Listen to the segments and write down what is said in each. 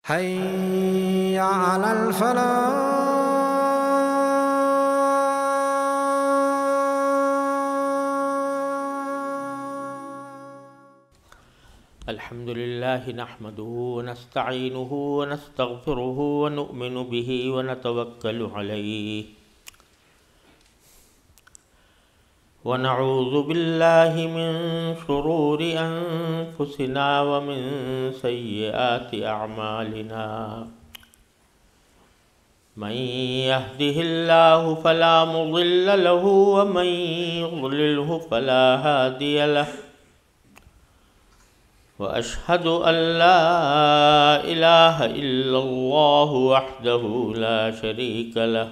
حي على الفلاح. الحمد لله نحمده ونستعينه ونستغفره ونؤمن به ونتوكل عليه ونعوذ بالله من شرور أنفسنا ومن سيئات أعمالنا من يهده الله فلا مضل له ومن يضلله فلا هادي له وأشهد أن لا إله إلا الله وحده لا شريك له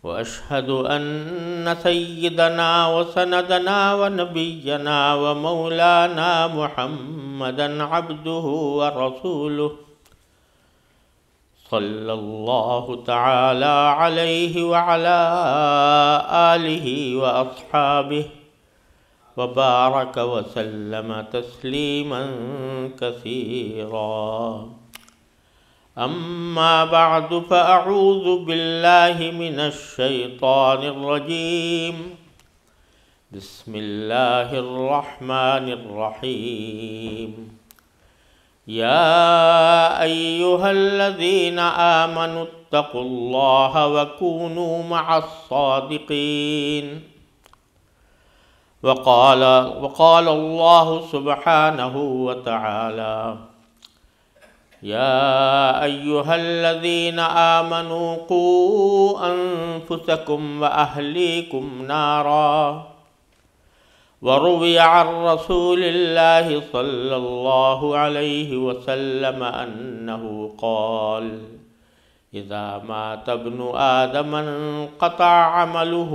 وأشهد أن سيدنا وسندنا ونبينا ومولانا محمدا عبده ورسوله صلى الله تعالى عليه وعلى آله وأصحابه وبارك وسلم تسليما كثيرا. أما بعد فأعوذ بالله من الشيطان الرجيم. بسم الله الرحمن الرحيم. يا أيها الذين آمنوا اتقوا الله وكونوا مع الصادقين. وقال الله سبحانه وتعالى يا أيها الذين آمنوا قوا أنفسكم وأهليكم نارا. وروي عن رسول الله صلى الله عليه وسلم أنه قال إذا مات ابن آدم انقطع عمله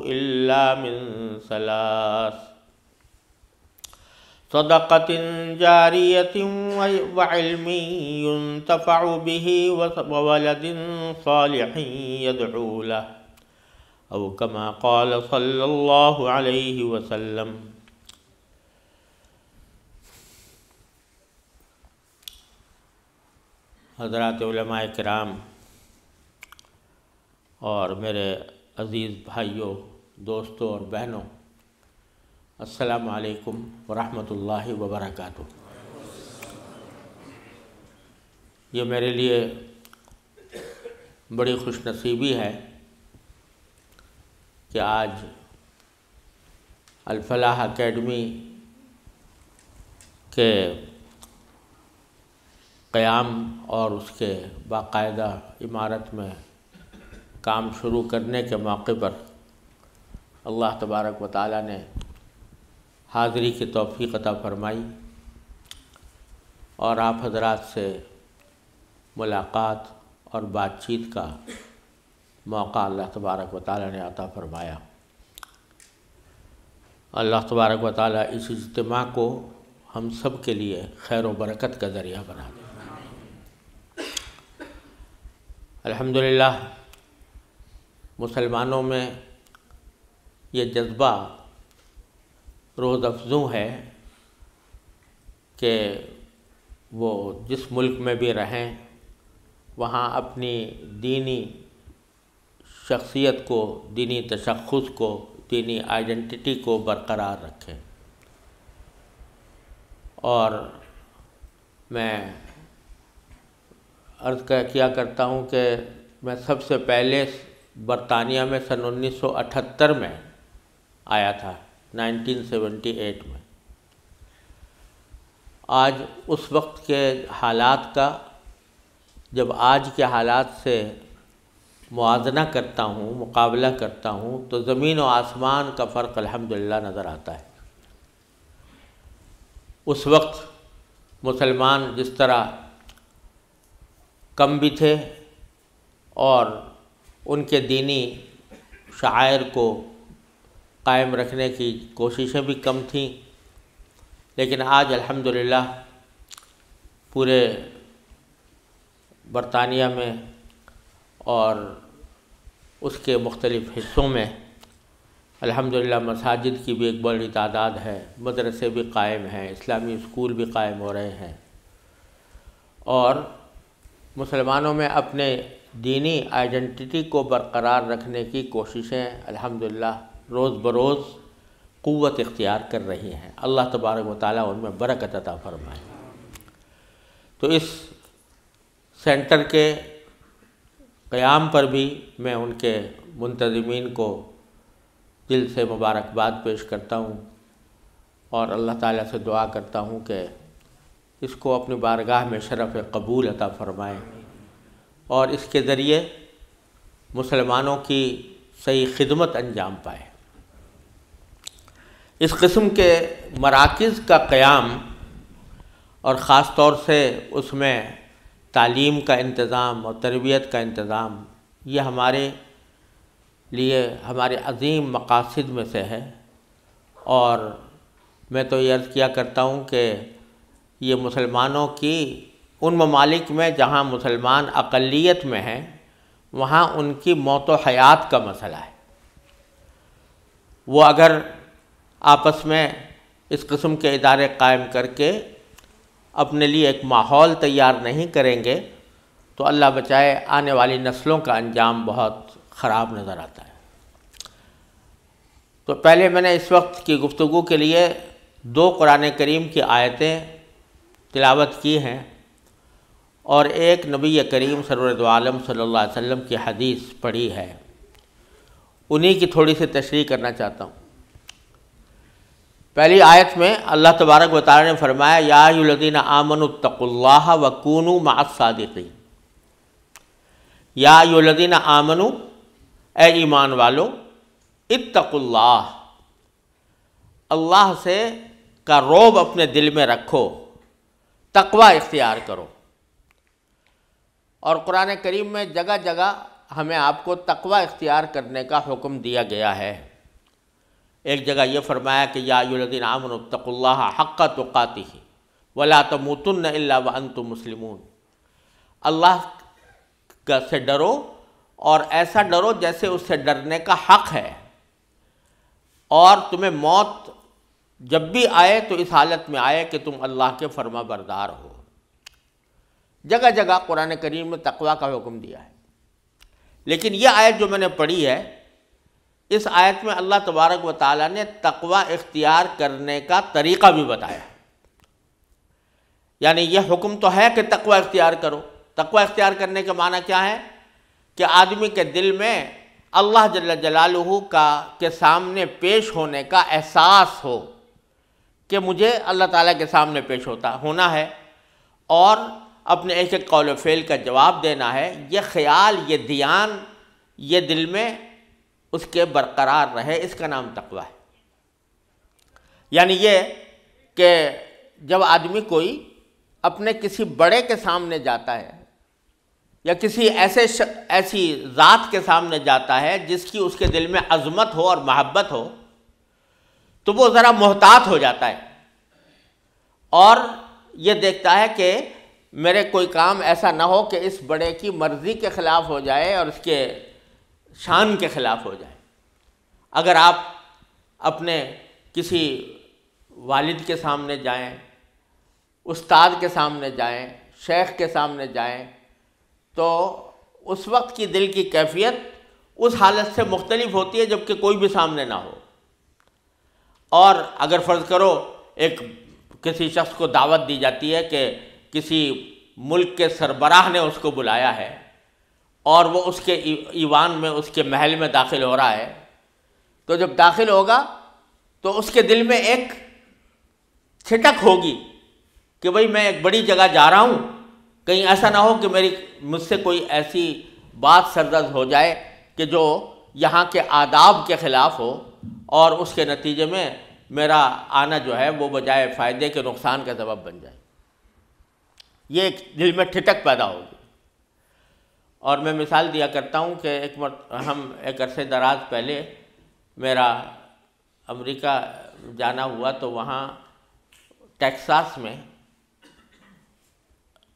إلا من ثلاث: صدقة جارية وعلم ينتفع به وولد صالح يدعو له، أو كما قال صلى الله عليه وسلم. حضرات علماء کرام اور میرے عزیز بھائیوں، دوستوں اور بہنوں، السلام علیکم ورحمۃ اللہ وبرکاتہ۔ یہ میرے لیے بڑی خوش نصیبی ہے کہ آج الفلاح اکیڈمی کے قیام اور اس کے باقاعدہ عمارت میں کام شروع کرنے کے موقع پر اللہ تبارک و تعالیٰ نے حاضری کی توفیق عطا فرمائی اور آپ حضرات سے ملاقات اور بات چیت کا موقع اللہ تبارک و تعالیٰ نے عطا فرمایا۔ اللہ تبارک و تعالیٰ اس اجتماع کو ہم سب کے لیے خیر و برکت کا ذریعہ بنا دے۔ الحمدللہ مسلمانوں میں یہ جذبہ روز افزوں ہے کہ وہ جس ملک میں بھی رہیں وہاں اپنی دینی شخصیت کو، دینی تشخص کو، دینی آئیڈینٹی کو برقرار رکھیں۔ اور میں عرض کیا کرتا ہوں کہ میں سب سے پہلے برطانیہ میں سن 1978 میں آیا تھا، 1978 میں۔ آج اس وقت کے حالات کا جب آج کے حالات سے موازنہ کرتا ہوں، مقابلہ کرتا ہوں، تو زمین و آسمان کا فرق الحمدللہ نظر آتا ہے۔ اس وقت مسلمان جس طرح کم بھی تھے اور ان کے دینی شعائر کو قائم رکھنے کی کوششیں بھی کم تھیں، لیکن آج الحمدللہ پورے برطانیہ میں اور اس کے مختلف حصوں میں الحمدللہ مساجد کی بھی ایک بڑی تعداد ہے، مدرسے بھی قائم ہیں، اسلامی اسکول بھی قائم ہو رہے ہیں، اور مسلمانوں میں اپنے دینی آئیڈنٹی کو برقرار رکھنے کی کوششیں الحمدللہ روز بروز قوت اختیار کر رہی ہیں۔ اللہ تبارک و تعالیٰ ان میں برکت عطا فرمائے۔ تو اس سینٹر کے قیام پر بھی میں ان کے منتظمین کو دل سے مبارکباد پیش کرتا ہوں اور اللہ تعالیٰ سے دعا کرتا ہوں کہ اس کو اپنی بارگاہ میں شرف قبول عطا فرمائیں اور اس کے ذریعے مسلمانوں کی صحیح خدمت انجام پائے۔ اس قسم کے مراکز کا قیام اور خاص طور سے اس میں تعلیم کا انتظام اور تربیت کا انتظام یہ ہمارے لیے ہمارے عظیم مقاصد میں سے ہے، اور میں تو یہ عرض کیا کرتا ہوں کہ یہ مسلمانوں کی ان ممالک میں جہاں مسلمان اقلیت میں ہیں وہاں ان کی موت و حیات کا مسئلہ ہے۔ وہ اگر آپس میں اس قسم کے ادارے قائم کر کے اپنے لیے ایک ماحول تیار نہیں کریں گے تو اللہ بچائے آنے والی نسلوں کا انجام بہت خراب نظر آتا ہے۔ تو پہلے میں نے اس وقت کی گفتگو کے لیے 2 قرآن کریم کی آیتیں تلاوت کی ہیں اور ایک نبی کریم سرور دو عالم صلی اللہ علیہ وسلم کی حدیث پڑھی ہے، انہی کی تھوڑی سی تشریح کرنا چاہتا ہوں۔ پہلی آیت میں اللہ تبارک و تعالی نے فرمایا یا ایھا الذین آمنوا اتقوا اللہ وکونوا مع الصادقین۔ یا ایھا الذین آمنوا، اے ایمان والو، اتقوا اللہ، اللہ سے کا رعب اپنے دل میں رکھو، تقوی اختیار کرو۔ اور قرآن کریم میں جگہ جگہ ہمیں آپ کو تقوی اختیار کرنے کا حکم دیا گیا ہے۔ ایک جگہ یہ فرمایا کہ یا ایھا الذین آمنوا اتقوا اللہ حق تقاتہ ولا تموتن الا وانتم مسلمون۔ اللہ سے ڈرو اور ایسا ڈرو جیسے اس سے ڈرنے کا حق ہے، اور تمہیں موت جب بھی آئے تو اس حالت میں آئے کہ تم اللہ کے فرما بردار ہو۔ جگہ جگہ قرآن کریم میں تقوی کا حکم دیا ہے، لیکن یہ آیت جو میں نے پڑھی ہے، اس آیت میں اللہ تبارک و تعالیٰ نے تقوی اختیار کرنے کا طریقہ بھی بتایا۔ یعنی یہ حکم تو ہے کہ تقوی اختیار کرو۔ تقوی اختیار کرنے کا معنی کیا ہے؟ کہ آدمی کے دل میں اللہ جل جلالہ کے سامنے پیش ہونے کا احساس ہو کہ مجھے اللہ تعالیٰ کے سامنے پیش ہونا ہے، اور اپنے ایک ایک قول و فعل کا جواب دینا ہے۔ یہ خیال، یہ دھیان، یہ دل میں اس کے برقرار رہے، اس کا نام تقوی ہے۔ یعنی یہ کہ جب آدمی کوئی اپنے کسی بڑے کے سامنے جاتا ہے یا کسی ایسی ذات کے سامنے جاتا ہے جس کی اس کے دل میں عظمت ہو اور محبت ہو، تو وہ ذرا محتاط ہو جاتا ہے اور یہ دیکھتا ہے کہ میرے کوئی کام ایسا نہ ہو کہ اس بڑے کی مرضی کے خلاف ہو جائے اور اس کے شان کے خلاف ہو جائے۔ اگر آپ اپنے کسی والد کے سامنے جائیں، استاد کے سامنے جائیں، شیخ کے سامنے جائیں، تو اس وقت کی دل کی کیفیت اس حالت سے مختلف ہوتی ہے جب کہ کوئی بھی سامنے نہ ہو۔ اور اگر فرض کرو کسی شخص کو دعوت دی جاتی ہے کہ کسی ملک کے سربراہ نے اس کو بلایا ہے اور وہ اس کے ایوان میں، اس کے محل میں داخل ہو رہا ہے، تو جب داخل ہوگا تو اس کے دل میں ایک چھٹک ہوگی کہ بھئی میں ایک بڑی جگہ جا رہا ہوں، کہیں ایسا نہ ہو کہ مجھ سے کوئی ایسی بات سرزد ہو جائے کہ جو یہاں کے آداب کے خلاف ہو، اور اس کے نتیجے میں میرا آنا جو ہے وہ بجائے فائدے کے نقصان کا سبب بن جائے۔ یہ ایک دل میں ٹھٹک پیدا ہوگی۔ اور میں مثال دیا کرتا ہوں کہ ایک عرصے دراز پہلے میرا امریکہ جانا ہوا، تو وہاں ٹیکساس میں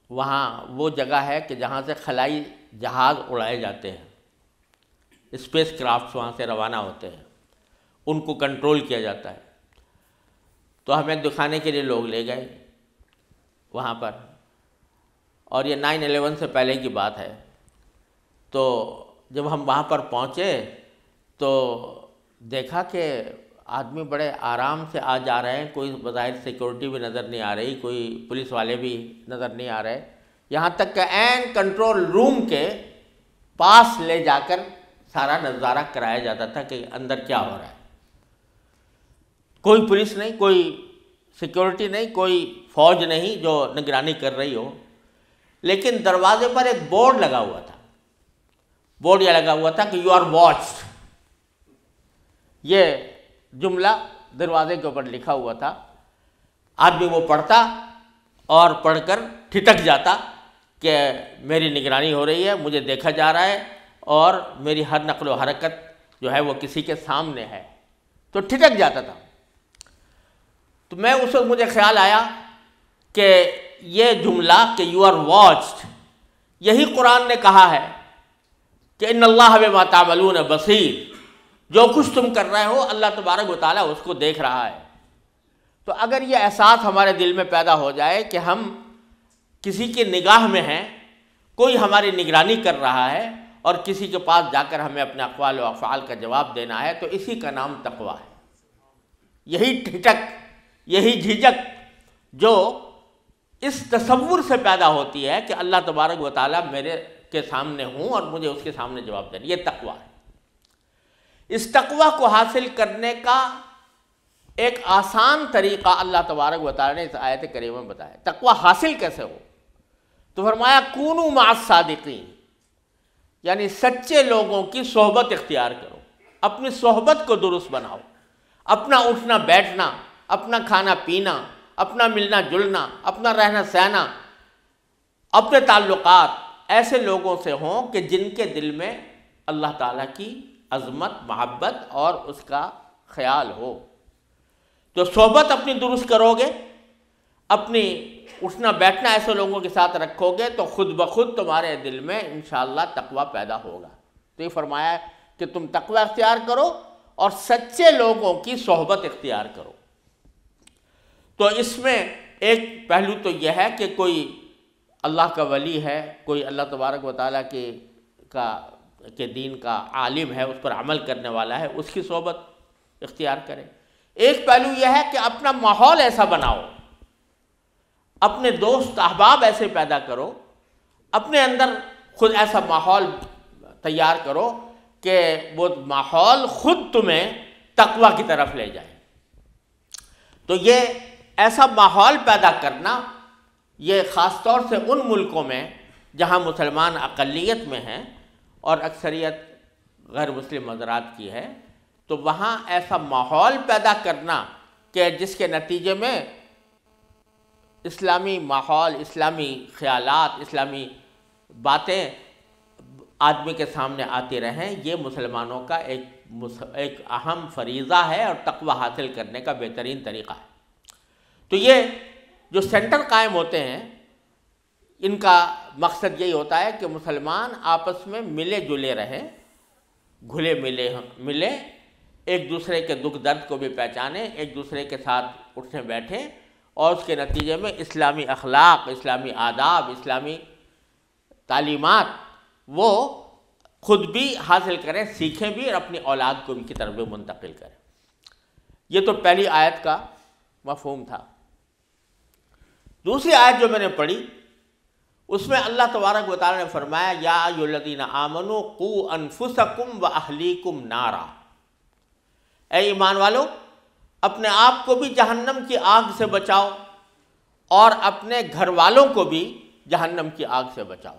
وہاں وہ جگہ ہے کہ جہاں سے خلائی جہاز اڑائے جاتے ہیں، اسپیس کرافٹس وہاں سے روانہ ہوتے ہیں، ان کو کنٹرول کیا جاتا ہے۔ تو ہمیں دکھانے کے لیے لوگ لے گئے وہاں پر، اور یہ 9/11 سے پہلے کی بات ہے. تو جب ہم وہاں پر پہنچے تو دیکھا کہ آدمی بڑے آرام سے آ جا رہے ہیں، کوئی بظاہر سیکورٹی بھی نظر نہیں آ رہی، کوئی پولیس والے بھی نظر نہیں آ رہے، یہاں تک کہ عین کنٹرول روم کے پاس لے جا کر سارا نظارہ کرایا جاتا تھا کہ اندر کیا ہو رہا ہے. کوئی پولیس نہیں، کوئی سیکورٹی نہیں، کوئی فوج نہیں جو نگرانی کر رہی ہو، لیکن دروازے پر ایک بورڈ لگا ہوا تھا. بورڈ یہ لگا ہوا تھا کہ یو آر واچڈ. یہ جملہ دروازے کے اوپر لکھا ہوا تھا. آدمی وہ پڑھتا اور پڑھ کر ٹھٹک جاتا کہ میری نگرانی ہو رہی ہے، مجھے دیکھا جا رہا ہے اور میری ہر نقل و حرکت جو ہے وہ کسی کے سامنے ہے، تو ٹھٹک جاتا تھا. تو میں اس وقت مجھے خیال آیا کہ یہ جملہ کہ یو آر واچڈ، یہی قرآن نے کہا ہے کہ ان اللہ بما تعملون بصیر، جو کچھ تم کر رہے ہو اللہ تبارک و تعالیٰ اس کو دیکھ رہا ہے. تو اگر یہ احساس ہمارے دل میں پیدا ہو جائے کہ ہم کسی کی نگاہ میں ہیں، کوئی ہماری نگرانی کر رہا ہے اور کسی کے پاس جا کر ہمیں اپنے اقوال و افعال کا جواب دینا ہے، تو اسی کا نام تقویٰ ہے. یہی ٹھٹک، یہی جھجک جو اس تصور سے پیدا ہوتی ہے کہ اللہ تبارک و تعالیٰ میرے کے سامنے ہوں اور مجھے اس کے سامنے جواب دینا، یہ تقویٰ ہے. اس تقویٰ کو حاصل کرنے کا ایک آسان طریقہ اللہ تبارک و تعالیٰ نے اس آیت کریمہ میں بتایا. تقویٰ حاصل کیسے ہو؟ تو فرمایا کونوا مع الصادقین، یعنی سچے لوگوں کی صحبت اختیار کرو، اپنی صحبت کو درست بناؤ، اپنا اٹھنا بیٹھنا، اپنا کھانا پینا، اپنا ملنا جلنا، اپنا رہنا سہنا، اپنے تعلقات ایسے لوگوں سے ہوں کہ جن کے دل میں اللہ تعالیٰ کی عظمت، محبت اور اس کا خیال ہو. تو صحبت اپنی درست کرو گے، اپنی اٹھنا بیٹھنا ایسے لوگوں کے ساتھ رکھو گے تو خود بخود تمہارے دل میں انشاءاللہ تقویٰ پیدا ہوگا. تو یہ فرمایا کہ تم تقویٰ اختیار کرو اور سچے لوگوں کی صحبت اختیار کرو. تو اس میں ایک پہلو تو یہ ہے کہ کوئی اللہ کا ولی ہے، کوئی اللہ تبارک و تعالیٰ کے دین کا عالم ہے، اس پر عمل کرنے والا ہے، اس کی صحبت اختیار کرے. ایک پہلو یہ ہے کہ اپنا ماحول ایسا بناؤ، اپنے دوست احباب ایسے پیدا کرو، اپنے اندر خود ایسا ماحول تیار کرو کہ وہ ماحول خود تمہیں تقویٰ کی طرف لے جائے. تو یہ ایسا ماحول پیدا کرنا، یہ خاص طور سے ان ملکوں میں جہاں مسلمان اقلیت میں ہیں اور اکثریت غیر مسلم حضرات کی ہے، تو وہاں ایسا ماحول پیدا کرنا کہ جس کے نتیجے میں اسلامی ماحول، اسلامی خیالات، اسلامی باتیں آدمی کے سامنے آتی رہیں، یہ مسلمانوں کا ایک اہم فریضہ ہے اور تقویٰ حاصل کرنے کا بہترین طریقہ ہے. تو یہ جو سینٹر قائم ہوتے ہیں، ان کا مقصد یہی ہوتا ہے کہ مسلمان آپس میں ملے جلے رہیں، گھلے ملے، ایک دوسرے کے دکھ درد کو بھی پہچانیں، ایک دوسرے کے ساتھ اٹھنے بیٹھیں اور اس کے نتیجے میں اسلامی اخلاق، اسلامی آداب، اسلامی تعلیمات وہ خود بھی حاصل کریں، سیکھیں بھی اور اپنی اولاد کو بھی کی طرف بھی منتقل کریں. یہ تو پہلی آیت کا مفہوم تھا. دوسری آیت جو میں نے پڑھی اس میں اللہ تبارک و تعالیٰ نے فرمایا یا ایھا الذین آمنوا قوا انفسکم واہلیکم نارا، اے ایمان والو اپنے آپ کو بھی جہنم کی آگ سے بچاؤ اور اپنے گھر والوں کو بھی جہنم کی آگ سے بچاؤ.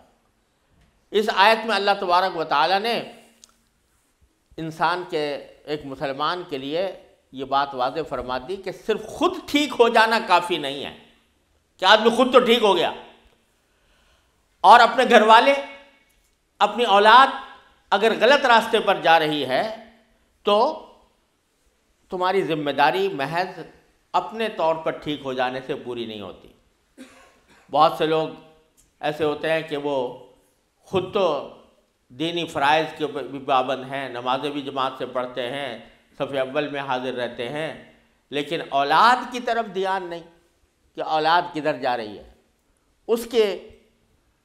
اس آیت میں اللہ تبارک و تعالیٰ نے انسان کے، ایک مسلمان کے لیے یہ بات واضح فرما دی کہ صرف خود ٹھیک ہو جانا کافی نہیں ہے کہ آدمی خود تو ٹھیک ہو گیا، اور اپنے گھر والے، اپنی اولاد اگر غلط راستے پر جا رہی ہے تو تمہاری ذمہ داری محض اپنے طور پر ٹھیک ہو جانے سے پوری نہیں ہوتی. بہت سے لوگ ایسے ہوتے ہیں کہ وہ خود تو دینی فرائض کے بھی پابند ہیں، نمازیں بھی جماعت سے پڑھتے ہیں، صف اول میں حاضر رہتے ہیں، لیکن اولاد کی طرف دھیان نہیں کہ اولاد کدھر جا رہی ہے، اس کے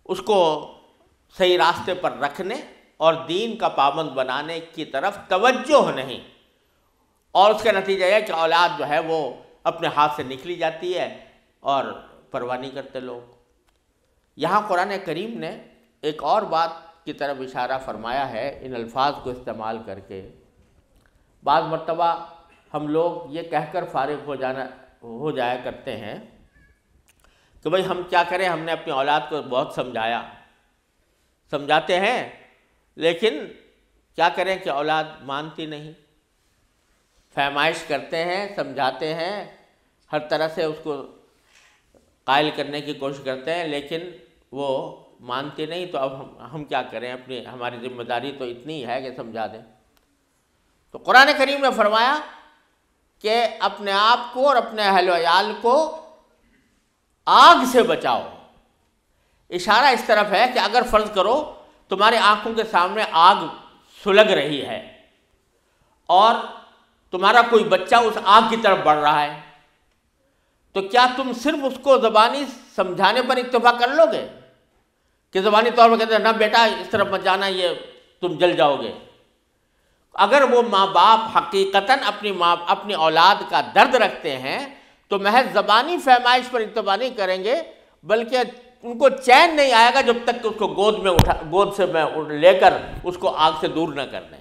اس کو صحیح راستے پر رکھنے اور دین کا پابند بنانے کی طرف توجہ نہیں، اور اس کا نتیجہ یہ کہ اولاد جو ہے وہ اپنے ہاتھ سے نکلی جاتی ہے اور پرواہ نہیں کرتے لوگ۔ یہاں قرآن کریم نے ایک اور بات کی طرف اشارہ فرمایا ہے ان الفاظ کو استعمال کر کے۔ بعض مرتبہ ہم لوگ یہ کہہ کر فارغ ہو جایا کرتے ہیں کہ بھئی ہم کیا کریں، ہم نے اپنی اولاد کو بہت سمجھاتے ہیں، لیکن کیا کریں کہ اولاد مانتی نہیں، فہمائش کرتے ہیں، سمجھاتے ہیں، ہر طرح سے اس کو قائل کرنے کی کوشش کرتے ہیں، لیکن وہ مانتی نہیں۔ تو اب ہم کیا کریں، ہماری ذمہ داری تو اتنی ہے کہ سمجھا دیں۔ تو قرآن کریم نے فرمایا کہ اپنے آپ کو اور اپنے اہل و عیال کو آگ سے بچاؤ۔ اشارہ اس طرف ہے کہ اگر فرض کرو تمہاری آنکھوں کے سامنے آگ سلگ رہی ہے اور تمہارا کوئی بچہ اس آگ کی طرف بڑھ رہا ہے، تو کیا تم صرف اس کو زبانی سمجھانے پر اکتفا کر لو گے کہ زبانی طور پر کہتے ہیں نہ بیٹا اس طرف مت جانا، یہ تم جل جاؤ گے؟ اگر وہ ماں باپ حقیقتاً اپنی اولاد کا درد رکھتے ہیں تو محض زبانی فہمائش پر اکتفا نہیں کریں گے، بلکہ ان کو چین نہیں آئے گا جب تک کہ اس کو گود سے لے کر اس کو آگ سے دور نہ کر دیں۔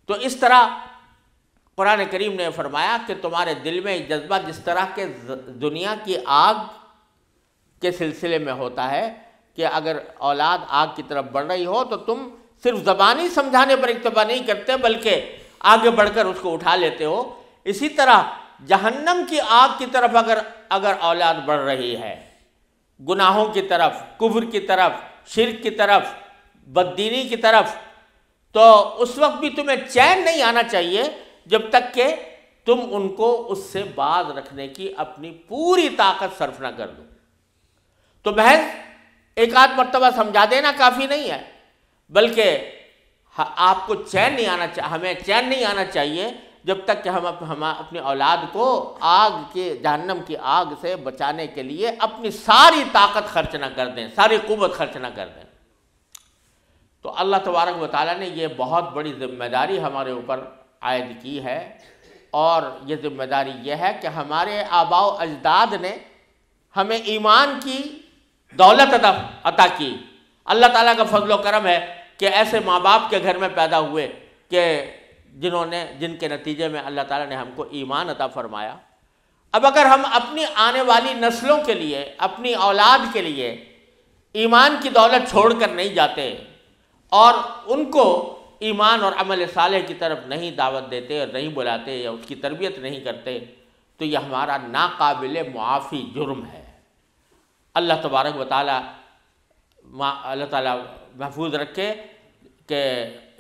تو اس طرح قرآن کریم نے فرمایا کہ تمہارے دل میں جذبہ جس طرح کے دنیا کی آگ کے سلسلے میں ہوتا ہے کہ اگر اولاد آگ کی طرف بڑھ رہی ہو تو تم صرف زبانی سمجھانے پر اکتفا نہیں کرتے بلکہ آگے بڑھ کر اس کو اٹھا لیتے ہو، اسی طرح جہنم کی آگ کی طرف اگر اولاد بڑھ رہی ہے، گناہوں کی طرف، کفر کی طرف، شرک کی طرف، بددینی کی طرف، تو اس وقت بھی تمہیں چین نہیں آنا چاہیے جب تک کہ تم ان کو اس سے باز رکھنے کی اپنی پوری طاقت صرف نہ کر دو۔ تو محض ایک آدھ مرتبہ سمجھا دینا کافی نہیں ہے، بلکہ آپ کو ہمیں چین نہیں آنا چاہیے جب تک کہ ہم اپنی اولاد کو جہنم کی آگ سے بچانے کے لیے اپنی ساری طاقت خرچ نہ کر دیں، ساری قوت خرچ نہ کر دیں۔ تو اللہ تبارک و تعالیٰ نے یہ بہت بڑی ذمہ داری ہمارے اوپر عائد کی ہے، اور یہ ذمہ داری یہ ہے کہ ہمارے آباء و اجداد نے ہمیں ایمان کی دولت عطا کی۔ اللہ تعالیٰ کا فضل و کرم ہے کہ ایسے ماں باپ کے گھر میں پیدا ہوئے کہ جن کے نتیجے میں اللہ تعالیٰ نے ہم کو ایمان عطا فرمایا۔ اب اگر ہم اپنی آنے والی نسلوں کے لیے، اپنی اولاد کے لیے ایمان کی دولت چھوڑ کر نہیں جاتے اور ان کو ایمان اور عمل صالح کی طرف نہیں دعوت دیتے اور نہیں بلاتے یا اس کی تربیت نہیں کرتے، تو یہ ہمارا ناقابل معافی جرم ہے۔ اللہ تبارک و تعالیٰ محفوظ رکھے کہ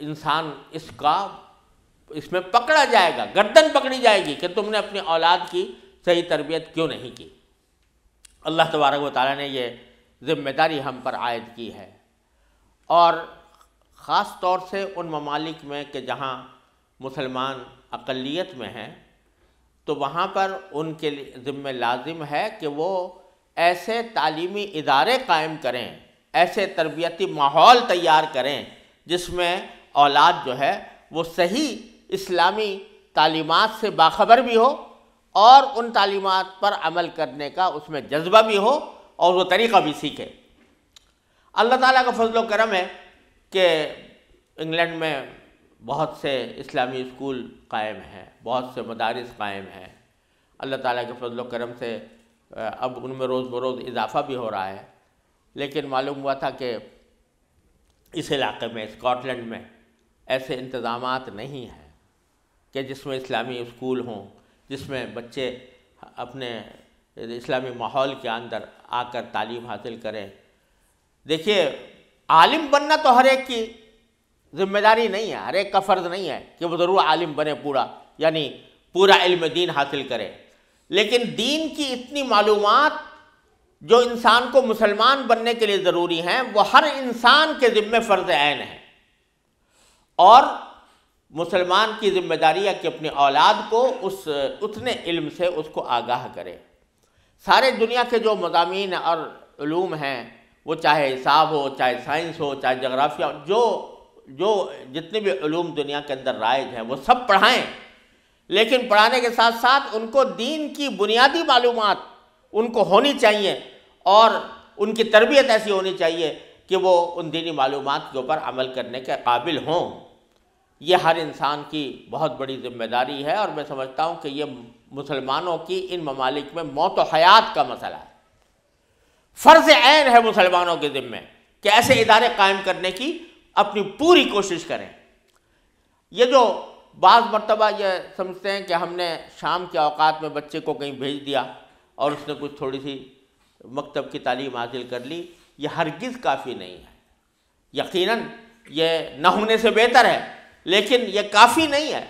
انسان اس میں پکڑا جائے گا، گردن پکڑی جائے گی کہ تم نے اپنی اولاد کی صحیح تربیت کیوں نہیں کی۔ اللہ تبارک و تعالیٰ نے یہ ذمہ داری ہم پر عائد کی ہے، اور خاص طور سے ان ممالک میں کہ جہاں مسلمان اقلیت میں ہیں، تو وہاں پر ان کے ذمہ لازم ہے کہ وہ ایسے تعلیمی ادارے قائم کریں، ایسے تربیتی ماحول تیار کریں جس میں اولاد جو ہے وہ صحیح اسلامی تعلیمات سے باخبر بھی ہو اور ان تعلیمات پر عمل کرنے کا اس میں جذبہ بھی ہو اور وہ طریقہ بھی سیکھے۔ اللہ تعالیٰ کا فضل و کرم ہے کہ انگلینڈ میں بہت سے اسلامی اسکول قائم ہیں، بہت سے مدارس قائم ہیں۔ اللہ تعالیٰ کے فضل و کرم سے اب ان میں روز بروز اضافہ بھی ہو رہا ہے، لیکن معلوم ہوا تھا کہ اس علاقے میں، اسکاٹ لینڈ میں ایسے انتظامات نہیں ہیں کہ جس میں اسلامی اسکول ہوں، جس میں بچے اپنے اسلامی ماحول کے اندر آ کر تعلیم حاصل کریں۔ دیکھیے، عالم بننا تو ہر ایک کی ذمہ داری نہیں ہے، ہر ایک کا فرض نہیں ہے کہ وہ ضرور عالم بنے، یعنی پورا علم دین حاصل کرے، لیکن دین کی اتنی معلومات جو انسان کو مسلمان بننے کے لیے ضروری ہیں وہ ہر انسان کے ذمہ فرض عین ہے، اور مسلمان کی ذمہ داری ہے کہ اپنی اولاد کو اتنے علم سے اس کو آگاہ کرے۔ سارے دنیا کے جو مضامین اور علوم ہیں وہ چاہے حساب ہو، چاہے سائنس ہو، چاہے جغرافیہ ہو، جو جتنے بھی علوم دنیا کے اندر رائج ہیں وہ سب پڑھائیں، لیکن پڑھانے کے ساتھ ساتھ ان کو دین کی بنیادی معلومات ان کو ہونی چاہیے، اور ان کی تربیت ایسی ہونی چاہیے کہ وہ ان دینی معلومات کے اوپر عمل کرنے کے قابل ہوں۔ یہ ہر انسان کی بہت بڑی ذمہ داری ہے، اور میں سمجھتا ہوں کہ یہ مسلمانوں کی ان ممالک میں موت و حیات کا مسئلہ ہے۔ فرض عین ہے مسلمانوں کے ذمہ کہ ایسے ادارے قائم کرنے کی اپنی پوری کوشش کریں۔ یہ جو بعض مرتبہ یہ سمجھتے ہیں کہ ہم نے شام کے اوقات میں بچے کو کہیں بھیج دیا اور اس نے کچھ تھوڑی سی مکتب کی تعلیم حاصل کر لی، یہ ہرگز کافی نہیں ہے۔ یقیناً یہ نہ ہونے سے بہتر ہے، لیکن یہ کافی نہیں ہے،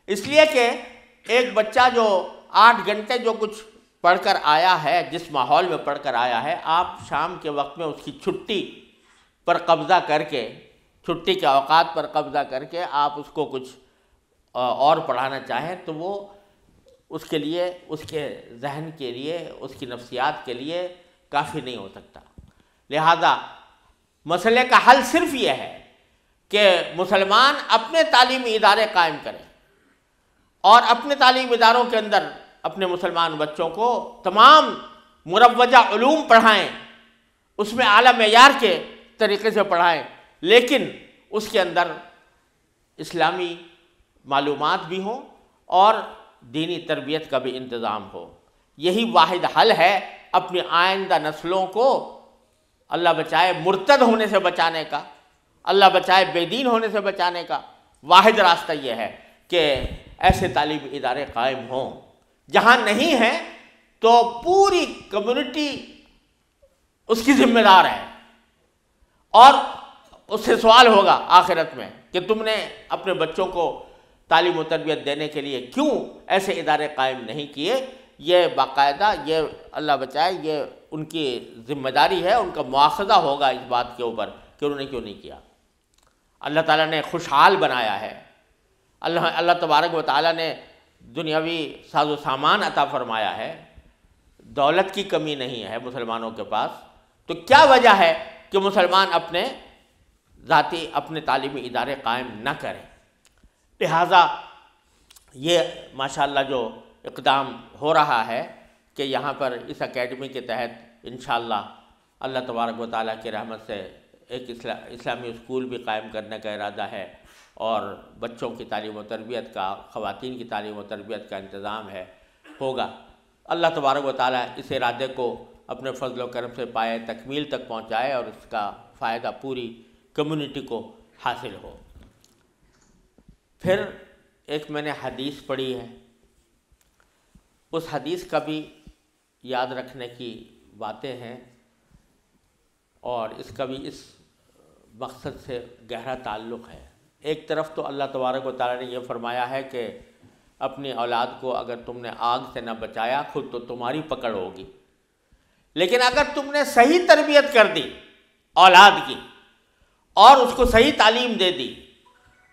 اس لیے کہ ایک بچہ جو 8 گھنٹے جو کچھ پڑھ کر آیا ہے، جس ماحول میں پڑھ کر آیا ہے، آپ شام کے وقت میں اس کی چھٹی پر قبضہ کر کے، چھٹی کے اوقات پر قبضہ کر کے آپ اس کو کچھ اور پڑھانا چاہیں تو وہ اس کے لیے، اس کے ذہن کے لیے، اس کی نفسیات کے لیے کافی نہیں ہو سکتا۔ لہذا مسئلے کا حل صرف یہ ہے کہ مسلمان اپنے تعلیمی ادارے قائم کریں اور اپنے تعلیمی اداروں کے اندر اپنے مسلمان بچوں کو تمام مروجہ علوم پڑھائیں، اس میں اعلیٰ معیار کے طریقے سے پڑھائیں، لیکن اس کے اندر اسلامی معلومات بھی ہوں اور دینی تربیت کا بھی انتظام ہو۔ یہی واحد حل ہے اپنی آئندہ نسلوں کو اللہ بچائے مرتد ہونے سے بچانے کا، اللہ بچائے بے دین ہونے سے بچانے کا۔ واحد راستہ یہ ہے کہ ایسے تعلیمی ادارے قائم ہوں۔ جہاں نہیں ہیں تو پوری کمیونٹی اس کی ذمہ دار ہے، اور اس سے سوال ہوگا آخرت میں کہ تم نے اپنے بچوں کو تعلیم و تربیت دینے کے لیے کیوں ایسے ادارے قائم نہیں کیے۔ یہ باقاعدہ، یہ اللہ بچائے، یہ ان کی ذمہ داری ہے، ان کا مواخذہ ہوگا اس بات کے اوپر کہ انہوں نے کیوں نہیں کیا۔ اللہ تعالیٰ نے خوشحال بنایا ہے، اللہ تبارک و تعالیٰ نے دنیاوی ساز و سامان عطا فرمایا ہے، دولت کی کمی نہیں ہے مسلمانوں کے پاس، تو کیا وجہ ہے کہ مسلمان اپنے ذاتی اپنے تعلیمی ادارے قائم نہ کریں۔ لہٰذا یہ ماشاءاللہ جو اقدام ہو رہا ہے کہ یہاں پر اس اکیڈمی کے تحت انشاءاللہ اللہ تبارک و تعالیٰ کی رحمت سے ایک اسلامی اسکول بھی قائم کرنے کا ارادہ ہے، اور بچوں کی تعلیم و تربیت کا، خواتین کی تعلیم و تربیت کا انتظام ہوگا۔ اللہ تبارک و تعالیٰ اس ارادے کو اپنے فضل و کرم سے پائے تکمیل تک پہنچائے اور اس کا فائدہ پوری کمیونٹی کو حاصل ہو۔ پھر ایک میں نے حدیث پڑھی ہے، اس حدیث کا بھی یاد رکھنے کی باتیں ہیں، اور اس کا بھی اس مقصد سے گہرا تعلق ہے۔ ایک طرف تو اللہ تبارک و تعالیٰ نے یہ فرمایا ہے کہ اپنی اولاد کو اگر تم نے آگ سے نہ بچایا خود تو تمہاری پکڑ ہوگی، لیکن اگر تم نے صحیح تربیت کر دی اولاد کی اور اس کو صحیح تعلیم دے دی،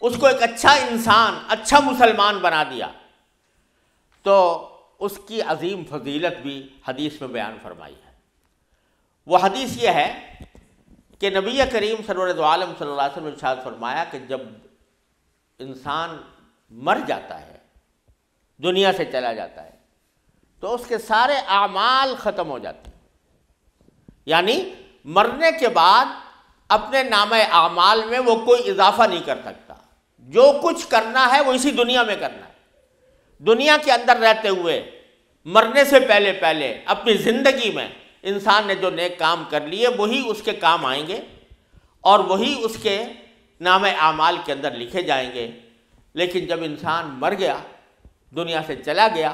اس کو ایک اچھا انسان، اچھا مسلمان بنا دیا، تو اس کی عظیم فضیلت بھی حدیث میں بیان فرمائی ہے۔ وہ حدیث یہ ہے کہ نبی کریم سرور عالم صلی اللہ علیہ وسلم نے ارشاد فرمایا کہ جب انسان مر جاتا ہے، دنیا سے چلا جاتا ہے، تو اس کے سارے اعمال ختم ہو جاتے ہیں، یعنی مرنے کے بعد اپنے نامہ اعمال میں وہ کوئی اضافہ نہیں کر سکتا۔ جو کچھ کرنا ہے وہ اسی دنیا میں کرنا ہے۔ دنیا کے اندر رہتے ہوئے، مرنے سے پہلے پہلے اپنی زندگی میں انسان نے جو نیک کام کر لیے وہی اس کے کام آئیں گے اور وہی اس کے نامہ اعمال کے اندر لکھے جائیں گے۔ لیکن جب انسان مر گیا، دنیا سے چلا گیا،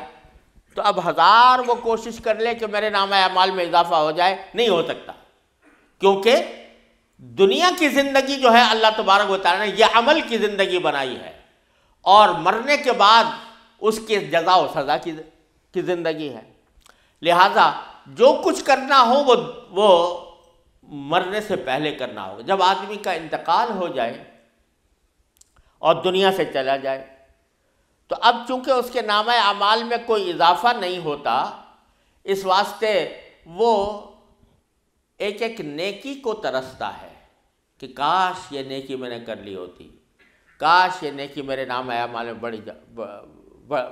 تو اب ہزار وہ کوشش کر لے کہ میرے نامہ اعمال میں اضافہ ہو جائے، نہیں ہو سکتا، کیونکہ دنیا کی زندگی جو ہے اللہ تبارک و تعالیٰ نے یہ عمل کی زندگی بنائی ہے، اور مرنے کے بعد اس کی جزا و سزا کی زندگی ہے۔ لہٰذا جو کچھ کرنا ہو وہ مرنے سے پہلے کرنا ہوگا۔ جب آدمی کا انتقال ہو جائے اور دنیا سے چلا جائے تو اب چونکہ اس کے نامہ اعمال میں کوئی اضافہ نہیں ہوتا، اس واسطے وہ ایک ایک نیکی کو ترستا ہے کہ کاش یہ نیکی میں نے کر لی ہوتی، کاش یہ نیکی میرے نام اعمال میں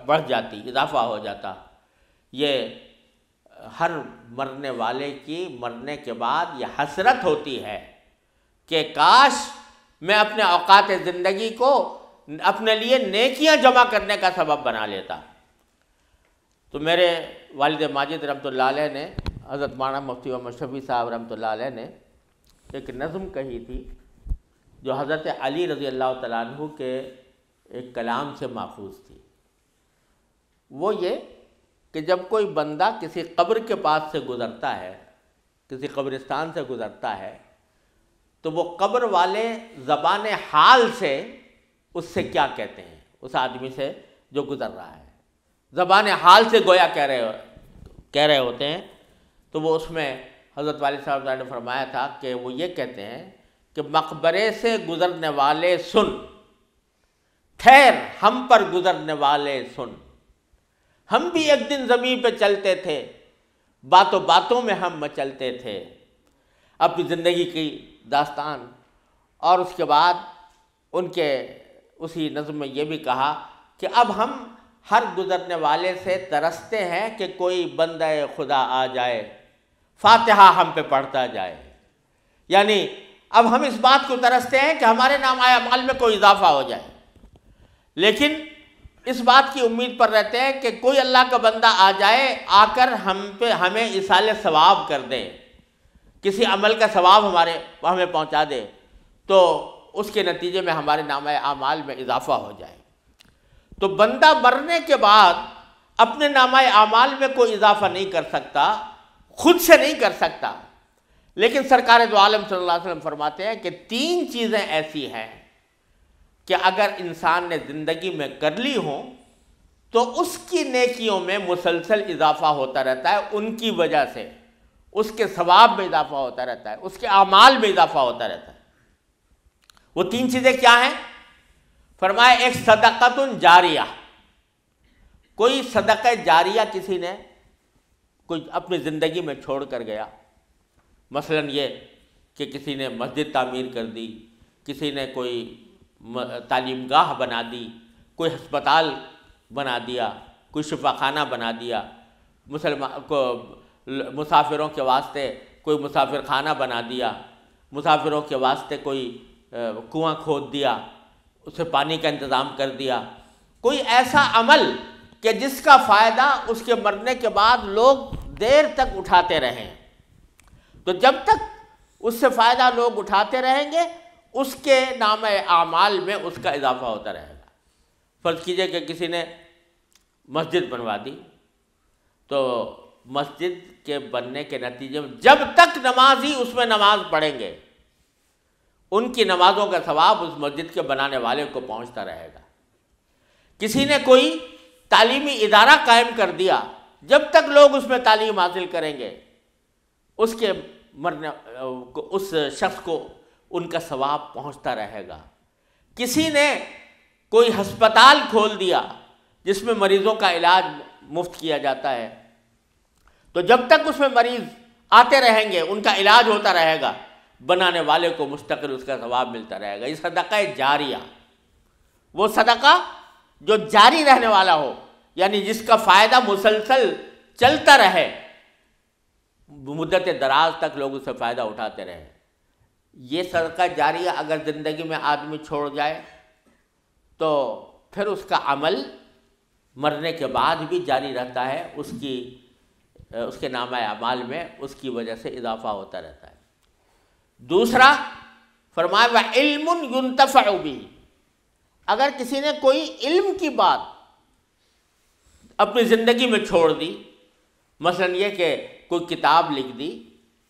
بڑھ جاتی، اضافہ ہو جاتا۔ یہ ہر مرنے والے کی مرنے کے بعد یہ حسرت ہوتی ہے کہ کاش میں اپنے اوقات زندگی کو اپنے لیے نیکیاں جمع کرنے کا سبب بنا لیتا۔ تو میرے والد ماجد رحمۃ اللہ علیہ نے، حضرت مولانا مفتی محمد شفیع صاحب رحمۃ اللہ علیہ نے ایک نظم کہی تھی جو حضرت علی رضی اللہ تعالیٰ عنہ کے ایک کلام سے ماخوذ تھی۔ وہ یہ کہ جب کوئی بندہ کسی قبر کے پاس سے گزرتا ہے، کسی قبرستان سے گزرتا ہے، تو وہ قبر والے زبان حال سے اس سے کیا کہتے ہیں، اس آدمی سے جو گزر رہا ہے، زبان حال سے گویا کہہ رہے ہوتے ہیں۔ تو وہ اس میں حضرت والد صاحب نے فرمایا تھا کہ وہ یہ کہتے ہیں کہ مقبرے سے گزرنے والے سن، ٹھہر ہم پر گزرنے والے سن، ہم بھی ایک دن زمین پہ چلتے تھے، باتوں باتوں میں ہم مچلتے تھے، اپنی زندگی کی داستان۔ اور اس کے بعد ان کے اسی نظم میں یہ بھی کہا کہ اب ہم ہر گزرنے والے سے ترستے ہیں کہ کوئی بندہ خدا آ جائے، فاتحہ ہم پہ پڑھتا جائے۔ یعنی اب ہم اس بات کو ترستے ہیں کہ ہمارے نام اعمال میں کوئی اضافہ ہو جائے، لیکن اس بات کی امید پر رہتے ہیں کہ کوئی اللہ کا بندہ آ جائے، آ کر ہمیں ایصال ثواب کر دے، کسی عمل کا ثواب ہمیں پہنچا دے، تو اس کے نتیجے میں ہمارے نام اعمال میں اضافہ ہو جائے۔ تو بندہ مرنے کے بعد اپنے نام اعمال میں کوئی اضافہ نہیں کر سکتا، خود سے نہیں کر سکتا، لیکن سرکار دو عالم صلی اللہ علیہ وسلم فرماتے ہیں کہ 3 چیزیں ایسی ہیں کہ اگر انسان نے زندگی میں کر لی ہوں تو اس کی نیکیوں میں مسلسل اضافہ ہوتا رہتا ہے، ان کی وجہ سے اس کے ثواب میں اضافہ ہوتا رہتا ہے، اس کے اعمال میں اضافہ ہوتا رہتا ہے۔ وہ 3 چیزیں کیا ہیں؟ فرمایا ایک صدقۃ جاریہ، کوئی صدقہ جاریہ کسی نے کوئی اپنی زندگی میں چھوڑ کر گیا، مثلا یہ کہ کسی نے مسجد تعمیر کر دی، کسی نے کوئی تعلیم گاہ بنا دی، کوئی ہسپتال بنا دیا، کوئی شفا خانہ بنا دیا، مسافروں کے واسطے کوئی مسافر خانہ بنا دیا، مسافروں کے واسطے کوئی کنواں کھود دیا، اسے پانی کا انتظام کر دیا، کوئی ایسا عمل کہ جس کا فائدہ اس کے مرنے کے بعد لوگ دیر تک اٹھاتے رہیں۔ تو جب تک اس سے فائدہ لوگ اٹھاتے رہیں گے اس کے نام اعمال میں اس کا اضافہ ہوتا رہے گا۔ فرض کیجئے کہ کسی نے مسجد بنوا دی، تو مسجد کے بننے کے نتیجے میں جب تک نمازی اس میں نماز پڑھیں گے ان کی نمازوں کا ثواب اس مسجد کے بنانے والے کو پہنچتا رہے گا۔ کسی نے کوئی تعلیمی ادارہ قائم کر دیا، جب تک لوگ اس میں تعلیم حاصل کریں گے اس کے مرنے اس شخص کو ان کا ثواب پہنچتا رہے گا۔ کسی نے کوئی ہسپتال کھول دیا جس میں مریضوں کا علاج مفت کیا جاتا ہے، تو جب تک اس میں مریض آتے رہیں گے ان کا علاج ہوتا رہے گا، بنانے والے کو مستقل اس کا ثواب ملتا رہے گا۔ یہ صدقہ جاریہ، وہ صدقہ جو جاری رہنے والا ہو، یعنی جس کا فائدہ مسلسل چلتا رہے، مدت دراز تک لوگ اس سے فائدہ اٹھاتے رہے۔ یہ صدقہ جاریہ اگر زندگی میں آدمی چھوڑ جائے تو پھر اس کا عمل مرنے کے بعد بھی جاری رہتا ہے، اس کے نامہ اعمال میں اس کی وجہ سے اضافہ ہوتا رہتا ہے۔ دوسرا فرمایا وَعِلْمٌ يُنْتَفَعُ بِهِ، اگر کسی نے کوئی علم کی بات اپنی زندگی میں چھوڑ دی، مثلا یہ کہ کوئی کتاب لکھ دی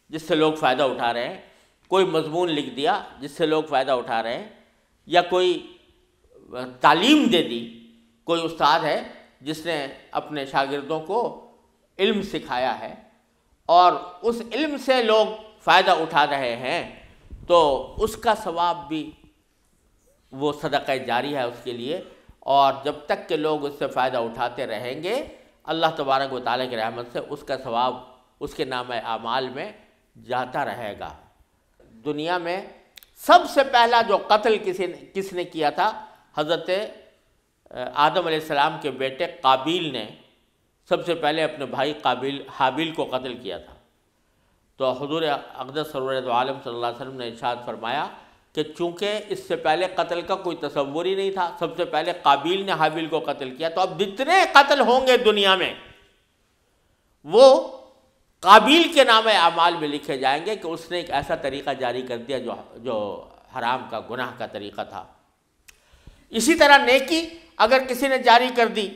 جس سے لوگ فائدہ اٹھا رہے ہیں، کوئی مضمون لکھ دیا جس سے لوگ فائدہ اٹھا رہے ہیں، یا کوئی تعلیم دے دی، کوئی استاد ہے جس نے اپنے شاگردوں کو علم سکھایا ہے اور اس علم سے لوگ فائدہ اٹھا رہے ہیں، تو اس کا ثواب بھی وہ صدقہ جاری ہے اس کے لیے، اور جب تک کہ لوگ اس سے فائدہ اٹھاتے رہیں گے اللہ تبارک و تعالیٰ کی رحمت سے اس کا ثواب اس کے نام اعمال میں جاتا رہے گا۔ دنیا میں سب سے پہلا جو قتل کس نے کیا تھا؟ حضرت آدم علیہ السلام کے بیٹے قابیل نے سب سے پہلے اپنے بھائی حابیل کو قتل کیا تھا۔ تو حضور اقدس سرور دو عالم صلی اللہ علیہ وسلم نے ارشاد فرمایا کہ چونکہ اس سے پہلے قتل کا کوئی تصور ہی نہیں تھا، سب سے پہلے قابیل نے حابیل کو قتل کیا، تو اب جتنے قتل ہوں گے دنیا میں وہ قابیل کے نام اعمال میں لکھے جائیں گے کہ اس نے ایک ایسا طریقہ جاری کر دیا جو حرام کا، گناہ کا طریقہ تھا۔ اسی طرح نیکی اگر کسی نے جاری کر دی،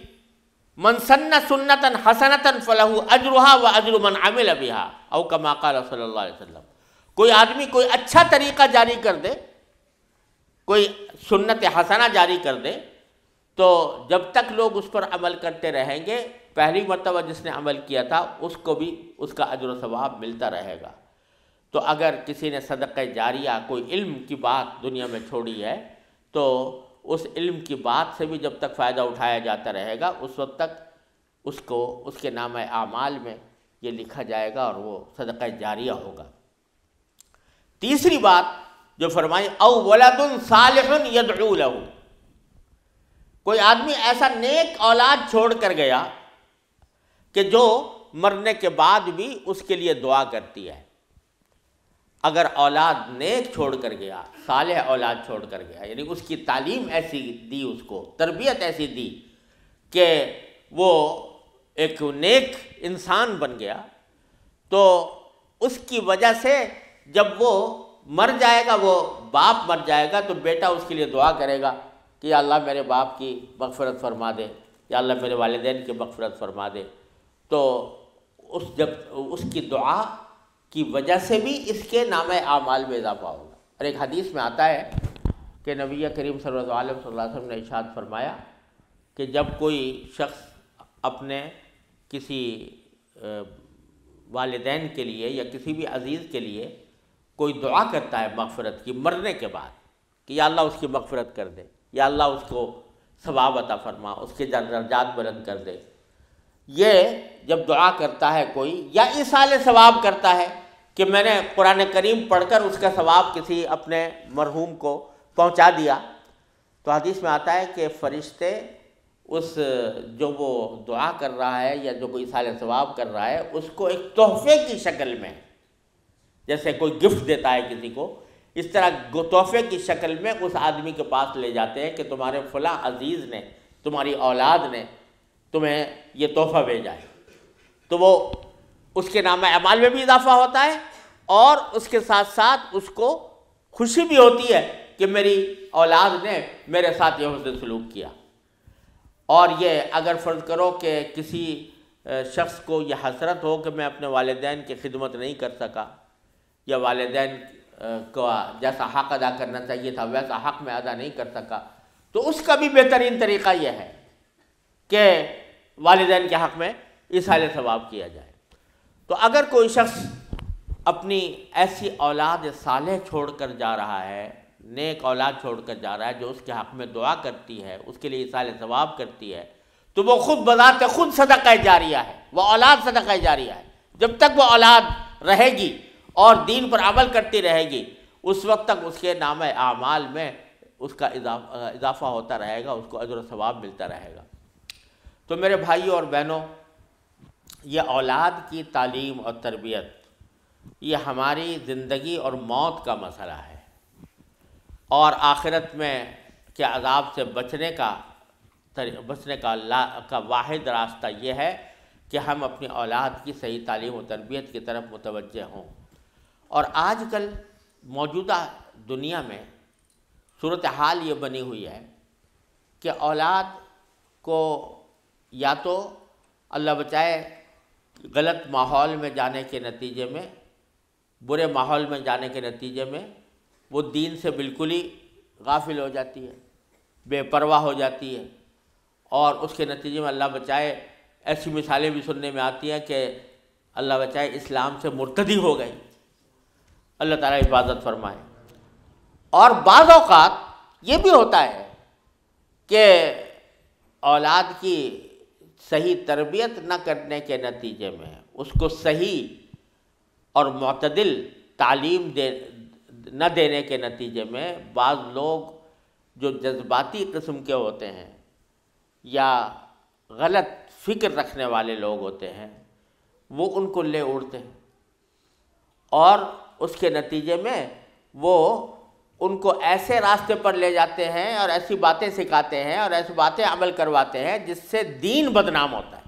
من سن سنتا حسنتا فلہ اجرہا و اجر من عمل بہا او کما قال صلی اللہ علیہ وسلم۔ کوئی آدمی کوئی اچھا طریقہ جاری کر دے، کوئی سنت حسنہ جاری کر دے، تو جب تک لوگ اس پر عمل کرتے رہیں گے، پہلی مرتبہ جس نے عمل کیا تھا اس کو بھی اس کا اجر و ثواب ملتا رہے گا۔ تو اگر کسی نے صدقہ جاریہ کوئی علم کی بات دنیا میں چھوڑی ہے تو اس علم کی بات سے بھی جب تک فائدہ اٹھایا جاتا رہے گا اس وقت تک اس کے نام اعمال میں یہ لکھا جائے گا اور وہ صدقہ جاریہ ہوگا۔ تیسری بات جو فرمائی، او ولد صالح یدعو لہ، کوئی آدمی ایسا نیک اولاد چھوڑ کر گیا کہ جو مرنے کے بعد بھی اس کے لیے دعا کرتی ہے۔ اگر اولاد نیک چھوڑ کر گیا، صالح اولاد چھوڑ کر گیا، یعنی اس کی تعلیم ایسی دی، اس کو تربیت ایسی دی کہ وہ ایک نیک انسان بن گیا، تو اس کی وجہ سے جب وہ مر جائے گا، وہ باپ مر جائے گا، تو بیٹا اس کے لیے دعا کرے گا کہ یا اللہ میرے باپ کی مغفرت فرما دے، یا اللہ میرے والدین کی مغفرت فرما دے۔ تو جب اس کی دعا کی وجہ سے بھی اس کے نام اعمال میں اضافہ ہوگا۔ اور ایک حدیث میں آتا ہے کہ نبی کریم صلی اللہ علیہ وسلم نے ارشاد فرمایا کہ جب کوئی شخص اپنے کسی والدین کے لیے یا کسی بھی عزیز کے لیے کوئی دعا کرتا ہے مغفرت کی مرنے کے بعد کہ یا اللہ اس کی مغفرت کر دے، یا اللہ اس کو ثواب عطا فرما، اس کے درجات بلند کر دے، یہ جب دعا کرتا ہے کوئی، یا ایصال ثواب کرتا ہے کہ میں نے قرآن کریم پڑھ کر اس کا ثواب کسی اپنے مرحوم کو پہنچا دیا، تو حدیث میں آتا ہے کہ فرشتے اس جو وہ دعا کر رہا ہے یا جو کوئی ایصال ثواب کر رہا ہے اس کو ایک تحفے کی شکل میں، جیسے کوئی گفٹ دیتا ہے کسی کو، اس طرح تحفے کی شکل میں اس آدمی کے پاس لے جاتے ہیں کہ تمہارے فلاں عزیز نے، تمہاری اولاد نے تمہیں یہ تحفہ بھیجا ہے۔ تو وہ اس کے نام اعمال میں بھی اضافہ ہوتا ہے اور اس کے ساتھ ساتھ اس کو خوشی بھی ہوتی ہے کہ میری اولاد نے میرے ساتھ یہ حسن سلوک کیا۔ اور یہ اگر فرض کرو کہ کسی شخص کو یہ حسرت ہو کہ میں اپنے والدین کی خدمت نہیں کر سکا، یا والدین کو جیسا حق ادا کرنا چاہیے تھا ویسا حق میں ادا نہیں کر سکا، تو اس کا بھی بہترین طریقہ یہ ہے کہ والدین کے حق میں ایصال ثواب کیا جائے۔ تو اگر کوئی شخص اپنی ایسی اولاد صالح چھوڑ کر جا رہا ہے، نیک اولاد چھوڑ کر جا رہا ہے جو اس کے حق میں دعا کرتی ہے، اس کے لیے ایصال ثواب کرتی ہے، تو وہ خود بذات خود صدقہ جاریہ ہے، وہ اولاد صدقہ جاریہ ہے۔ جب تک وہ اولاد رہے گی اور دین پر عمل کرتی رہے گی اس وقت تک اس کے نام اعمال میں اس کا اضافہ ہوتا رہے گا، اس کو اجر و ثواب ملتا رہے گا۔ تو میرے بھائیوں اور بہنوں، یہ اولاد کی تعلیم اور تربیت یہ ہماری زندگی اور موت کا مسئلہ ہے، اور آخرت میں کے عذاب سے بچنے کا واحد راستہ یہ ہے کہ ہم اپنی اولاد کی صحیح تعلیم و تربیت کی طرف متوجہ ہوں۔ اور آج کل موجودہ دنیا میں صورتحال یہ بنی ہوئی ہے کہ اولاد کو یا تو اللہ بچائے غلط ماحول میں جانے کے نتیجے میں، برے ماحول میں جانے کے نتیجے میں وہ دین سے بالکل ہی غافل ہو جاتی ہے، بے پرواہ ہو جاتی ہے، اور اس کے نتیجے میں اللہ بچائے ایسی مثالیں بھی سننے میں آتی ہیں کہ اللہ بچائے اسلام سے مرتدی ہو گئی۔ اللہ تعالیٰ حفاظت فرمائے۔ اور بعض اوقات یہ بھی ہوتا ہے کہ اولاد کی صحیح تربیت نہ کرنے کے نتیجے میں، اس کو صحیح اور معتدل تعلیم نہ دینے کے نتیجے میں بعض لوگ جو جذباتی قسم کے ہوتے ہیں یا غلط فکر رکھنے والے لوگ ہوتے ہیں وہ ان کو لے اڑتے ہیں، اور اس کے نتیجے میں وہ ان کو ایسے راستے پر لے جاتے ہیں اور ایسی باتیں سکھاتے ہیں اور ایسی باتیں عمل کرواتے ہیں جس سے دین بدنام ہوتا ہے،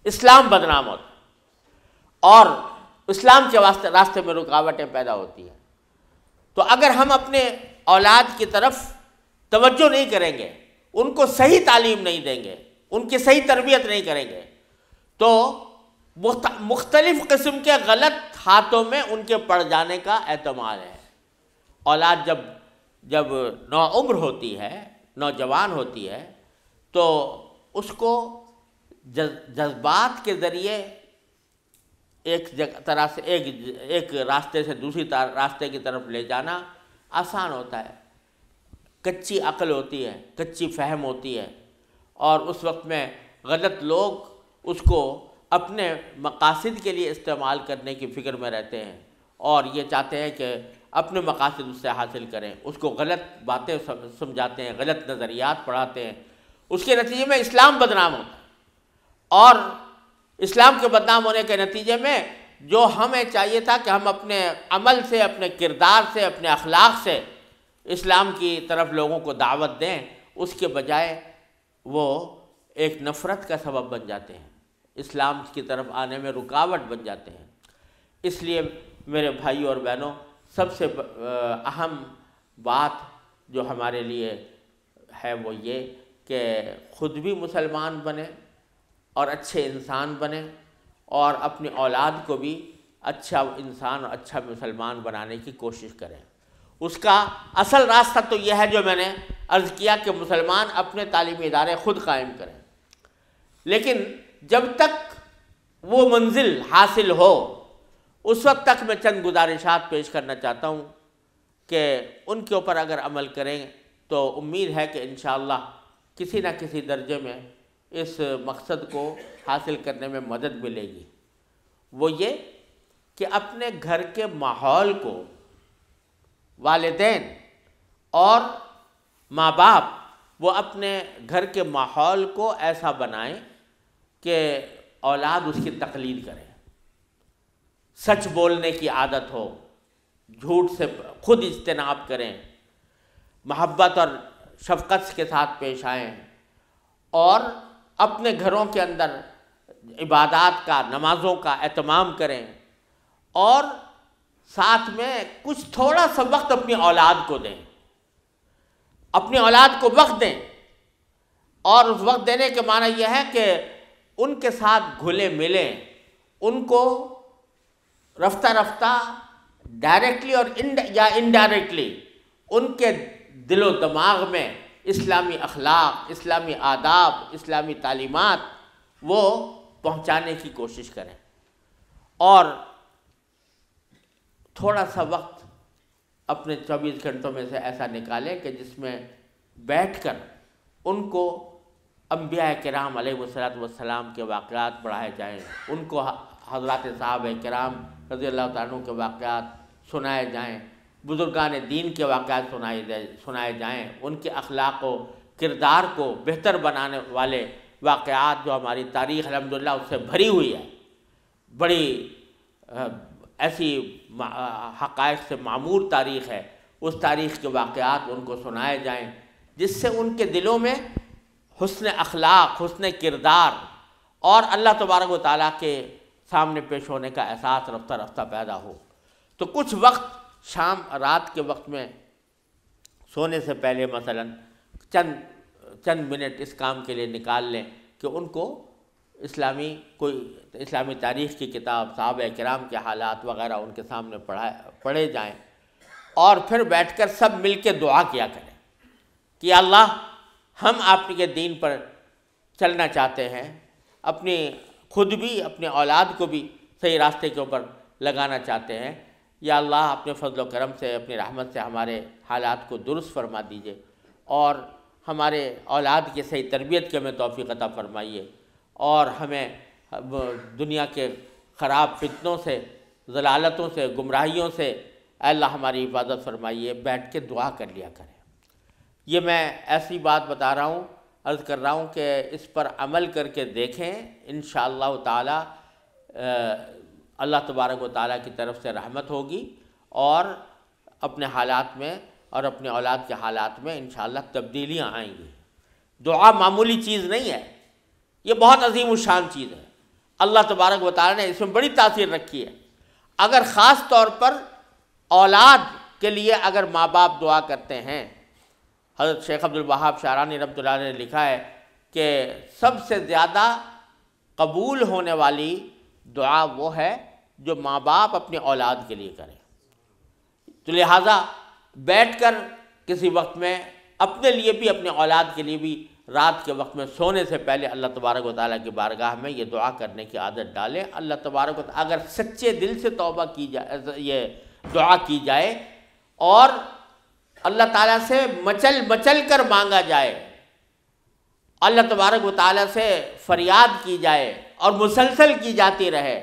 اسلام بدنام ہوتا ہے، اور اسلام کے راستے میں رکاوٹیں پیدا ہوتی ہیں۔ تو اگر ہم اپنے اولاد کی طرف توجہ نہیں کریں گے، ان کو صحیح تعلیم نہیں دیں گے، ان کی صحیح تربیت نہیں کریں گے، تو مختلف قسم کے غلط ہاتھوں میں ان کے پڑ جانے کا احتمال ہے۔ اولاد جب نوعمر ہوتی ہے، نوجوان ہوتی ہے، تو اس کو جذبات کے ذریعے ایک طرح سے ایک راستے سے دوسری راستے کی طرف لے جانا آسان ہوتا ہے۔ کچی عقل ہوتی ہے، کچی فہم ہوتی ہے، اور اس وقت میں غلط لوگ اس کو اپنے مقاصد کے لیے استعمال کرنے کی فکر میں رہتے ہیں، اور یہ چاہتے ہیں کہ اپنے مقاصد اس سے حاصل کریں، اس کو غلط باتیں سمجھاتے ہیں، غلط نظریات پڑھاتے ہیں۔ اس کے نتیجے میں اسلام بدنام ہوتا ہے، اور اسلام کے بدنام ہونے کے نتیجے میں جو ہمیں چاہیے تھا کہ ہم اپنے عمل سے، اپنے کردار سے، اپنے اخلاق سے اسلام کی طرف لوگوں کو دعوت دیں، اس کے بجائے وہ ایک نفرت کا سبب بن جاتے ہیں، اسلام کی طرف آنے میں رکاوٹ بن جاتے ہیں۔ اس لیے میرے بھائیوں اور بہنوں، سب سے اہم بات جو ہمارے لیے ہے وہ یہ کہ خود بھی مسلمان بنیں اور اچھے انسان بنیں، اور اپنی اولاد کو بھی اچھا انسان اور اچھا مسلمان بنانے کی کوشش کریں۔ اس کا اصل راستہ تو یہ ہے جو میں نے عرض کیا کہ مسلمان اپنے تعلیمی ادارے خود قائم کریں، لیکن جب تک وہ منزل حاصل ہو اس وقت تک میں چند گزارشات پیش کرنا چاہتا ہوں کہ ان کے اوپر اگر عمل کریں تو امید ہے کہ انشاءاللہ کسی نہ کسی درجے میں اس مقصد کو حاصل کرنے میں مدد ملے گی۔ وہ یہ کہ اپنے گھر کے ماحول کو، والدین اور ماں باپ، وہ اپنے گھر کے ماحول کو ایسا بنائیں کہ اولاد اس کی تقلید کرے، سچ بولنے کی عادت ہو، جھوٹ سے خود اجتناب کریں، محبت اور شفقت کے ساتھ پیش آئیں، اور اپنے گھروں کے اندر عبادات کا، نمازوں کا اہتمام کریں، اور ساتھ میں کچھ تھوڑا سا وقت اپنی اولاد کو دیں، اپنی اولاد کو وقت دیں۔ اور اس وقت دینے کے معنی یہ ہے کہ ان کے ساتھ گھلے ملیں، ان کو رفتہ رفتہ ڈائریکٹلی اور یا انڈائریکٹلی ان کے دل و دماغ میں اسلامی اخلاق، اسلامی آداب، اسلامی تعلیمات وہ پہنچانے کی کوشش کریں، اور تھوڑا سا وقت اپنے 24 گھنٹوں میں سے ایسا نکالیں کہ جس میں بیٹھ کر ان کو انبیاء کرام علیہ والسلام کے واقعات پڑھائے جائیں، ان کو حضرات صحابہ کرام رضی اللہ تعالیٰ عنہ کے واقعات سنائے جائیں، بزرگان دین کے واقعات سنائے جائیں، ان کے اخلاق و کردار کو بہتر بنانے والے واقعات جو ہماری تاریخ الحمدللہ اس سے بھری ہوئی ہے، بڑی ایسی حقائق سے معمور تاریخ ہے، اس تاریخ کے واقعات ان کو سنائے جائیں، جس سے ان کے دلوں میں حسن اخلاق، حسن کردار اور اللہ تبارک و تعالیٰ کے سامنے پیش ہونے کا احساس رفتہ رفتہ پیدا ہو۔ تو کچھ وقت شام رات کے وقت میں سونے سے پہلے مثلاً چند منٹ اس کام کے لیے نکال لیں کہ ان کو اسلامی تاریخ کی کتاب، صحابہ کرام کے حالات وغیرہ ان کے سامنے پڑھے جائیں، اور پھر بیٹھ کر سب مل کے دعا کیا کریں کہ اللہ ہم آپ کے دین پر چلنا چاہتے ہیں، خود بھی اپنے اولاد کو بھی صحیح راستے کے اوپر لگانا چاہتے ہیں، یا اللہ اپنے فضل و کرم سے، اپنی رحمت سے ہمارے حالات کو درست فرما دیجئے، اور ہمارے اولاد کی صحیح تربیت کے ہمیں توفیق عطا فرمائیے، اور ہمیں دنیا کے خراب فتنوں سے ضلالتوں سے، گمراہیوں سے اے اللہ ہماری حفاظت فرمائیے، بیٹھ کے دعا کر لیا کریں۔ یہ میں ایسی بات بتا رہا ہوں، عرض کر رہا ہوں کہ اس پر عمل کر کے دیکھیں، انشاءاللہ تعالی اللہ تبارک و تعالیٰ کی طرف سے رحمت ہوگی، اور اپنے حالات میں اور اپنے اولاد کے حالات میں انشاءاللہ تبدیلیاں آئیں گی۔ دعا معمولی چیز نہیں ہے، یہ بہت عظیم الشان چیز ہے۔ اللہ تبارک و تعالیٰ نے اس میں بڑی تاثیر رکھی ہے۔ اگر خاص طور پر اولاد کے لیے اگر ماں باپ دعا کرتے ہیں، حضرت شیخ عبد الوہاب شعرانی رحمۃ اللہ علیہ نے لکھا ہے کہ سب سے زیادہ قبول ہونے والی دعا وہ ہے جو ماں باپ اپنے اولاد کے لیے کریں۔ تو لہٰذا بیٹھ کر کسی وقت میں اپنے لیے بھی، اپنے اولاد کے لیے بھی، رات کے وقت میں سونے سے پہلے اللہ تبارک و تعالیٰ کی بارگاہ میں یہ دعا کرنے کی عادت ڈالیں۔ اللہ تبارک و تعالیٰ اگر سچے دل سے توبہ کی جائے، یہ دعا کی جائے اور اللہ تعالیٰ سے مچل مچل کر مانگا جائے، اللہ تبارک و تعالیٰ سے فریاد کی جائے اور مسلسل کی جاتی رہے،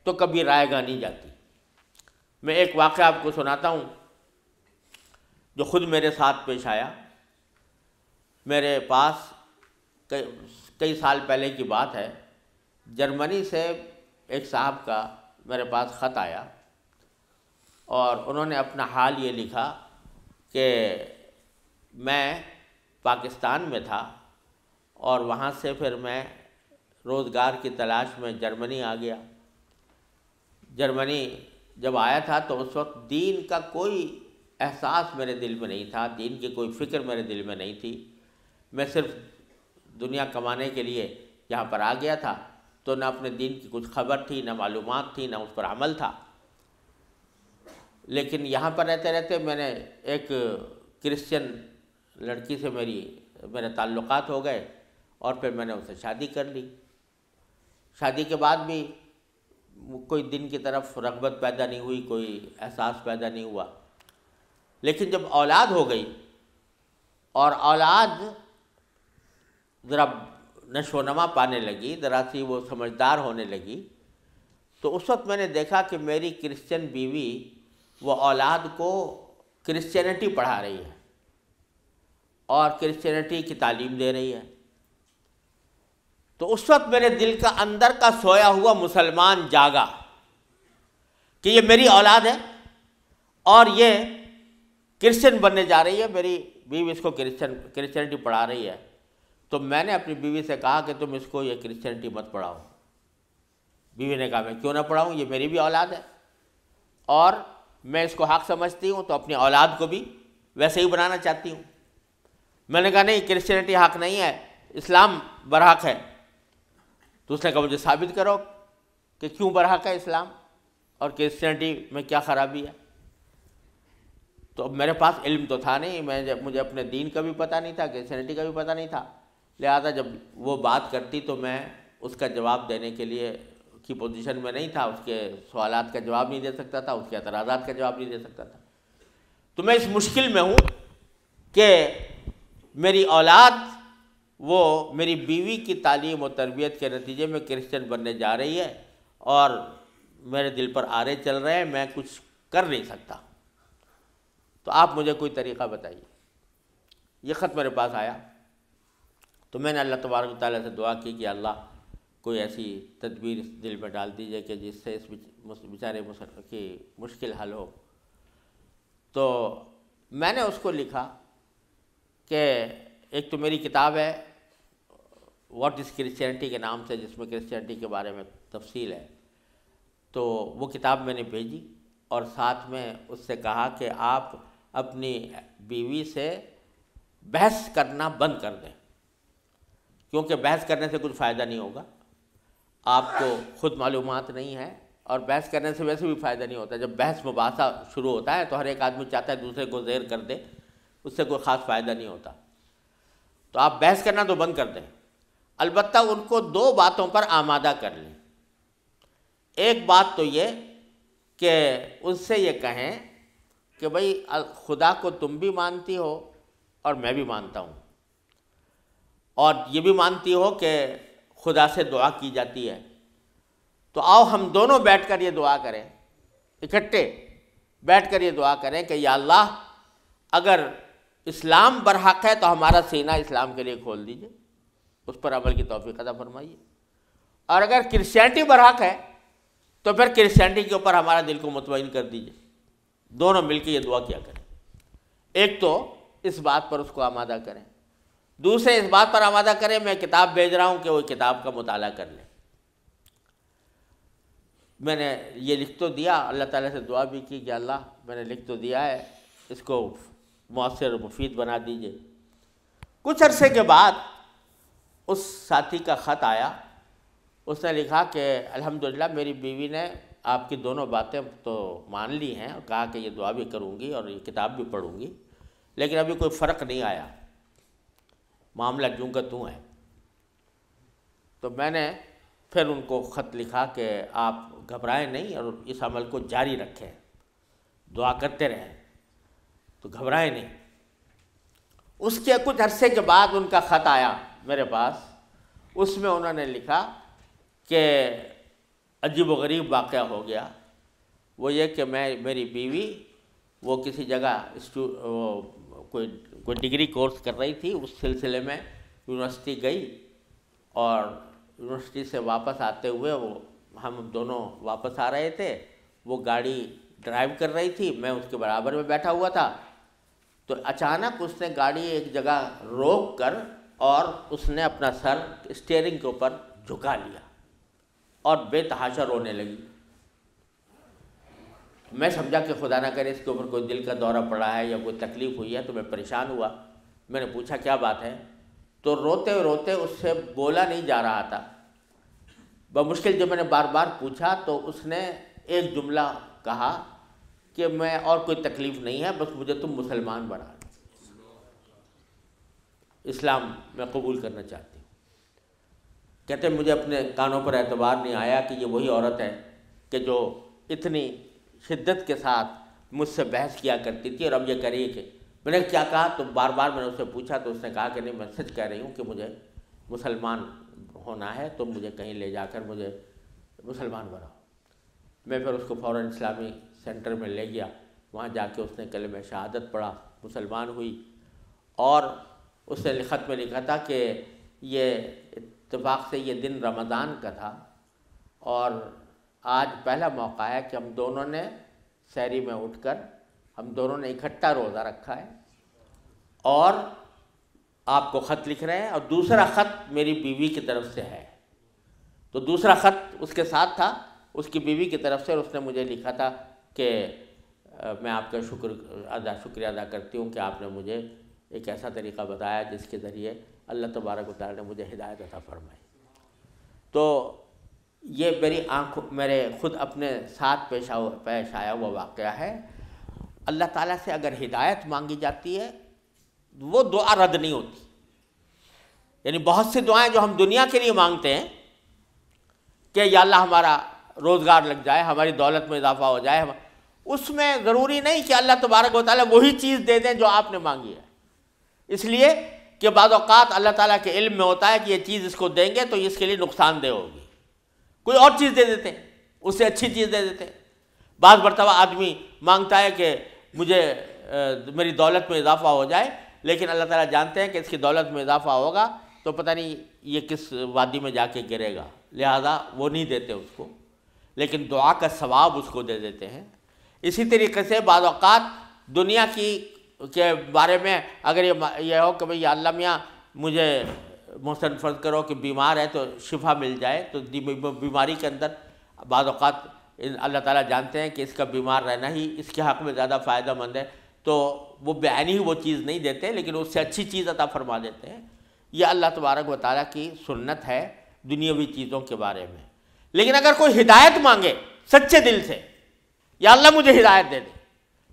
تو کبھی رائے گاہ نہیں جاتی۔ میں ایک واقعہ آپ کو سناتا ہوں جو خود میرے ساتھ پیش آیا۔ میرے پاس کئی سال پہلے کی بات ہے، جرمنی سے ایک صاحب کا میرے پاس خط آیا، اور انہوں نے اپنا حال یہ لکھا کہ میں پاکستان میں تھا اور وہاں سے پھر میں روزگار کی تلاش میں جرمنی آ گیا۔ جرمنی جب آیا تھا تو اس وقت دین کا کوئی احساس میرے دل میں نہیں تھا، دین کی کوئی فکر میرے دل میں نہیں تھی۔ میں صرف دنیا کمانے کے لیے یہاں پر آ گیا تھا، تو نہ اپنے دین کی کچھ خبر تھی، نہ معلومات تھی، نہ اس پر عمل تھا۔ لیکن یہاں پر رہتے رہتے میں نے ایک کرسچن لڑکی سے میرے تعلقات ہو گئے، اور پھر میں نے اسے شادی کر لی۔ شادی کے بعد بھی کوئی دین کی طرف رغبت پیدا نہیں ہوئی، کوئی احساس پیدا نہیں ہوا۔ لیکن جب اولاد ہو گئی اور اولاد ذرا نشو و نما پانے لگی، ذرا سی وہ سمجھدار ہونے لگی، تو اس وقت میں نے دیکھا کہ میری کرسچن بیوی وہ اولاد کو کرسچینٹی پڑھا رہی ہے اور کرسچینٹی کی تعلیم دے رہی ہے۔ تو اس وقت میرے دل کا اندر کا سویا ہوا مسلمان جاگا کہ یہ میری اولاد ہے اور یہ کرسچن بننے جا رہی ہے، میری بیوی اس کو کرسچینٹی پڑھا رہی ہے۔ تو میں نے اپنی بیوی سے کہا کہ تم اس کو یہ کرسچینٹی مت پڑھاؤ۔ بیوی نے کہا میں کیوں نہ پڑھاؤں، یہ میری بھی اولاد ہے اور میں اس کو حق سمجھتی ہوں، تو اپنی اولاد کو بھی ویسے ہی بنانا چاہتی ہوں۔ میں نے کہا نہیں، کرسچینٹی حق نہیں ہے، اسلام برحق ہے۔ تو اس نے کہا مجھے ثابت کرو کہ کیوں برحق ہے اسلام اور کرسچینٹی میں کیا خرابی ہے۔ تو اب میرے پاس علم تو تھا نہیں، مجھے اپنے دین کا بھی پتہ نہیں تھا، کرسچینٹی کا بھی پتہ نہیں تھا، لہذا جب وہ بات کرتی تو میں اس کا جواب دینے کے لیے کی پوزیشن میں نہیں تھا، اس کے سوالات کا جواب نہیں دے سکتا تھا، اس کے اعتراضات کا جواب نہیں دے سکتا تھا۔ تو میں اس مشکل میں ہوں کہ میری اولاد وہ میری بیوی کی تعلیم و تربیت کے نتیجے میں کرسچن بننے جا رہی ہے، اور میرے دل پر آرے چل رہے ہیں، میں کچھ کر نہیں سکتا۔ تو آپ مجھے کوئی طریقہ بتائیے۔ یہ خط میرے پاس آیا تو میں نے اللہ تبارک و تعالیٰ سے دعا کی کہ اللہ کوئی ایسی تدبیر اس دل میں ڈال دیجیے کہ جس سے اس بیچارے کی مشکل حل ہو۔ تو میں نے اس کو لکھا کہ ایک تو میری کتاب ہے واٹ از کرسچینٹی کے نام سے، جس میں کرسچینٹی کے بارے میں تفصیل ہے، تو وہ کتاب میں نے بھیجی، اور ساتھ میں اس سے کہا کہ آپ اپنی بیوی سے بحث کرنا بند کر دیں، کیونکہ بحث کرنے سے کچھ فائدہ نہیں ہوگا، آپ کو خود معلومات نہیں ہے، اور بحث کرنے سے ویسے بھی فائدہ نہیں ہوتا۔ جب بحث مباحثہ شروع ہوتا ہے تو ہر ایک آدمی چاہتا ہے دوسرے کو زیر کر دے، اس سے کوئی خاص فائدہ نہیں ہوتا۔ تو آپ بحث کرنا تو بند کر دیں، البتہ ان کو دو باتوں پر آمادہ کر لیں۔ ایک بات تو یہ کہ ان سے یہ کہیں کہ بھئی خدا کو تم بھی مانتی ہو اور میں بھی مانتا ہوں، اور یہ بھی مانتی ہو کہ خدا سے دعا کی جاتی ہے، تو آؤ ہم دونوں بیٹھ کر یہ دعا کریں اکٹھے بیٹھ کر یہ دعا کریں کہ یا اللہ اگر اسلام برحق ہے تو ہمارا سینہ اسلام کے لیے کھول دیجیے، اس پر عمل کی توفیق عطا فرمائیے، اور اگر کرسچینٹی برحق ہے تو پھر کرسچینٹی کے اوپر ہمارا دل کو مطمئن کر دیجیے۔ دونوں مل کے یہ دعا کیا کریں، ایک تو اس بات پر اس کو آمادہ کریں، دوسرے اس بات پر آمادہ کریں میں کتاب بھیج رہا ہوں کہ وہ کتاب کا مطالعہ کر لیں۔ میں نے یہ لکھ تو دیا، اللہ تعالیٰ سے دعا بھی کی کہ اللہ میں نے لکھ تو دیا ہے، اس کو مؤثر و مفید بنا دیجیے۔ کچھ عرصے کے بعد اس ساتھی کا خط آیا، اس نے لکھا کہ الحمدللہ میری بیوی نے آپ کی دونوں باتیں تو مان لی ہیں اور کہا کہ یہ دعا بھی کروں گی اور یہ کتاب بھی پڑھوں گی، لیکن ابھی کوئی فرق نہیں آیا، معاملہ جوں کا توں ہے۔ تو میں نے پھر ان کو خط لکھا کہ آپ گھبرائیں نہیں اور اس عمل کو جاری رکھیں، دعا کرتے رہیں، تو گھبرائیں نہیں۔ اس کے کچھ عرصے کے بعد ان کا خط آیا میرے پاس، اس میں انہوں نے لکھا کہ عجیب و غریب واقعہ ہو گیا، وہ یہ کہ میری بیوی وہ کسی جگہ کوئی ڈگری کورس کر رہی تھی، اس سلسلے میں یونیورسٹی گئی، اور یونیورسٹی سے واپس آتے ہوئے ہم دونوں واپس آ رہے تھے، وہ گاڑی ڈرائیو کر رہی تھی، میں اس کے برابر میں بیٹھا ہوا تھا، تو اچانک اس نے گاڑی ایک جگہ روک کر اور اس نے اپنا سر اسٹیئرنگ کے اوپر جھکا لیا اور بے تحاشا رونے لگی۔ میں سمجھا کہ خدا نہ کرے اس کے اوپر کوئی دل کا دورہ پڑا ہے یا کوئی تکلیف ہوئی ہے، تو میں پریشان ہوا۔ میں نے پوچھا کیا بات ہے، تو روتے روتے اس سے بولا نہیں جا رہا تھا۔ بمشکل جب میں نے بار بار پوچھا تو اس نے ایک جملہ کہا کہ میں اور کوئی تکلیف نہیں ہے، بس مجھے تم مسلمان بنا دو، اسلام میں قبول کرنا چاہتی ہوں۔ کہتے مجھے اپنے کانوں پر اعتبار نہیں آیا کہ یہ وہی عورت ہے کہ جو اتنی شدت کے ساتھ مجھ سے بحث کیا کرتی تھی، اور اب یہ کہہ رہی ہے کہ میں نے کیا کہا، تو بار بار میں نے اس سے پوچھا تو اس نے کہا کہ نہیں میں سچ کہہ رہی ہوں کہ مجھے مسلمان ہونا ہے، تو مجھے کہیں لے جا کر مجھے مسلمان بناؤ۔ میں پھر اس کو فوراً اسلامی سینٹر میں لے گیا، وہاں جا کے اس نے کلمہ شہادت پڑھا، مسلمان ہوئی، اور اس نے خط میں لکھا تھا کہ یہ اتفاق سے یہ دن رمضان کا تھا، اور آج پہلا موقع ہے کہ ہم دونوں نے سحری میں اٹھ کر ہم دونوں نے اکٹھا روزہ رکھا ہے، اور آپ کو خط لکھ رہے ہیں، اور دوسرا خط میری بیوی کی طرف سے ہے۔ تو دوسرا خط اس کے ساتھ تھا اس کی بیوی کی طرف سے، اور اس نے مجھے لکھا تھا کہ میں آپ کا شکریہ ادا کرتی ہوں کہ آپ نے مجھے ایک ایسا طریقہ بتایا جس کے ذریعے اللہ تبارک و تعالیٰ نے مجھے ہدایت عطا فرمائی۔ تو یہ میرے خود اپنے ساتھ پیش آیا ہوا واقعہ ہے۔ اللہ تعالیٰ سے اگر ہدایت مانگی جاتی ہے وہ دعا رد نہیں ہوتی۔ یعنی بہت سی دعائیں جو ہم دنیا کے لیے مانگتے ہیں کہ یا اللہ ہمارا روزگار لگ جائے، ہماری دولت میں اضافہ ہو جائے، اس میں ضروری نہیں کہ اللہ تبارک و تعالیٰ وہی چیز دے دیں جو آپ نے مانگی ہے، اس لیے کہ بعض اوقات اللہ تعالیٰ کے علم میں ہوتا ہے کہ یہ چیز اس کو دیں گے تو اس کے لیے نقصان دہ ہوگی، کوئی اور چیز دے دیتے ہیں، اس سے اچھی چیز دے دیتے ہیں۔ بعض مرتبہ آدمی مانگتا ہے کہ مجھے میری دولت میں اضافہ ہو جائے، لیکن اللہ تعالیٰ جانتے ہیں کہ اس کی دولت میں اضافہ ہوگا تو پتہ نہیں یہ کس وادی میں جا کے گرے گا، لہذا وہ نہیں دیتے اس کو، لیکن دعا کا ثواب اس کو دے دیتے ہیں۔ اسی طریقے سے بعض اوقات دنیا کے بارے میں اگر یہ ہو کہ بھئی یا اللہ میاں مجھے محسن فرض کرو کہ بیمار ہے تو شفا مل جائے، تو بیماری کے اندر بعض اوقات اللہ تعالیٰ جانتے ہیں کہ اس کا بیمار رہنا ہی اس کے حق میں زیادہ فائدہ مند ہے، تو وہ بعینی ہی وہ چیز نہیں دیتے لیکن اس سے اچھی چیز عطا فرما دیتے ہیں۔ یہ اللہ تبارک و تعالیٰ کی سنت ہے دنیاوی چیزوں کے بارے میں۔ لیکن اگر کوئی ہدایت مانگے سچے دل سے، یا اللہ مجھے ہدایت دے دے،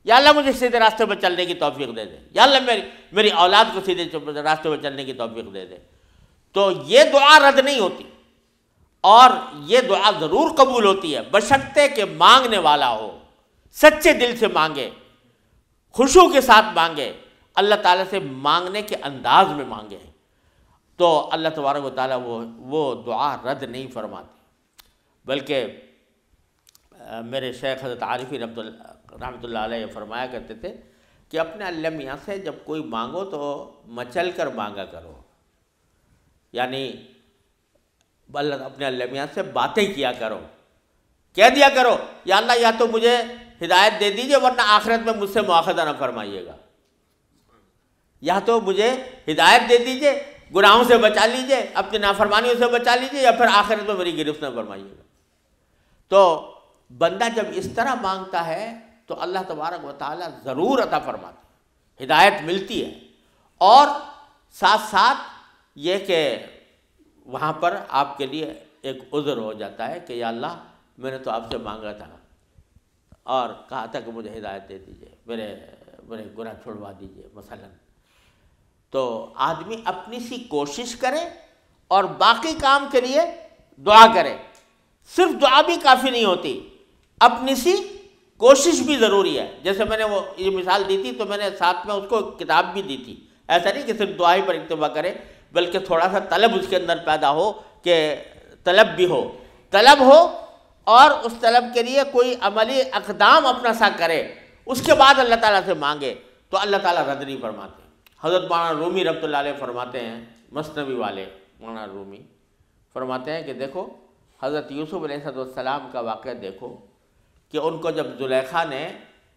یا اللہ مجھے سیدھے راستے پر چلنے کی توفیق دے دے، یا اللہ میری اولاد کو سیدھے راستے پر چلنے کی توفیق دے دے، تو یہ دعا رد نہیں ہوتی، اور یہ دعا ضرور قبول ہوتی ہے بشرطے کہ مانگنے والا ہو، سچے دل سے مانگے، خشوع کے ساتھ مانگے، اللہ تعالیٰ سے مانگنے کے انداز میں مانگے، تو اللہ تبارک و تعالیٰ وہ دعا رد نہیں فرماتی، بلکہ میرے شیخ حضرت عارفی رحمۃ اللہ علیہ فرمایا کرتے تھے کہ اپنے اللہ میاں سے جب کوئی مانگو تو مچل کر مانگا کرو، یعنی اپنے اللہ میاں سے باتیں کیا کرو، کہہ دیا کرو یا اللہ یا تو مجھے ہدایت دے دیجئے ورنہ آخرت میں مجھ سے مواخذہ نہ فرمائیے گا، یا تو مجھے ہدایت دے دیجئے، گناہوں سے بچا لیجئے، اپنی نافرمانیوں سے بچا لیجئے، یا پھر آخرت میں میری گرفت نہ فرمائیے گا۔ تو بندہ جب اس طرح مانگتا ہے تو اللہ تبارک و تعالیٰ ضرور عطا فرماتا ہے، ہدایت ملتی ہے، اور ساتھ ساتھ یہ کہ وہاں پر آپ کے لیے ایک عذر ہو جاتا ہے کہ یا اللہ میں نے تو آپ سے مانگا تھا اور کہا تھا کہ مجھے ہدایت دے دیجئے، میرے گناہ چھڑوا دیجئے مثلا۔ تو آدمی اپنی سی کوشش کرے اور باقی کام کے لیے دعا کرے، صرف دعا بھی کافی نہیں ہوتی، اپنی سی کوشش بھی ضروری ہے۔ جیسے میں نے وہ یہ مثال دی تھی تو میں نے ساتھ میں اس کو کتاب بھی دی تھی، ایسا نہیں کہ صرف دعا ہی پر اکتفا کرے، بلکہ تھوڑا سا طلب اس کے اندر پیدا ہو، کہ طلب بھی ہو، طلب ہو اور اس طلب کے لیے کوئی عملی اقدام اپنا سا کرے، اس کے بعد اللہ تعالیٰ سے مانگے تو اللہ تعالیٰ رد نہیں فرماتے۔ حضرت مولانا رومی رحمۃ اللہ علیہ فرماتے ہیں، مثنوی والے مولانا رومی فرماتے ہیں کہ دیکھو حضرت یوسف علیہ السلام کا واقعہ دیکھو کہ ان کو جب زلیخا نے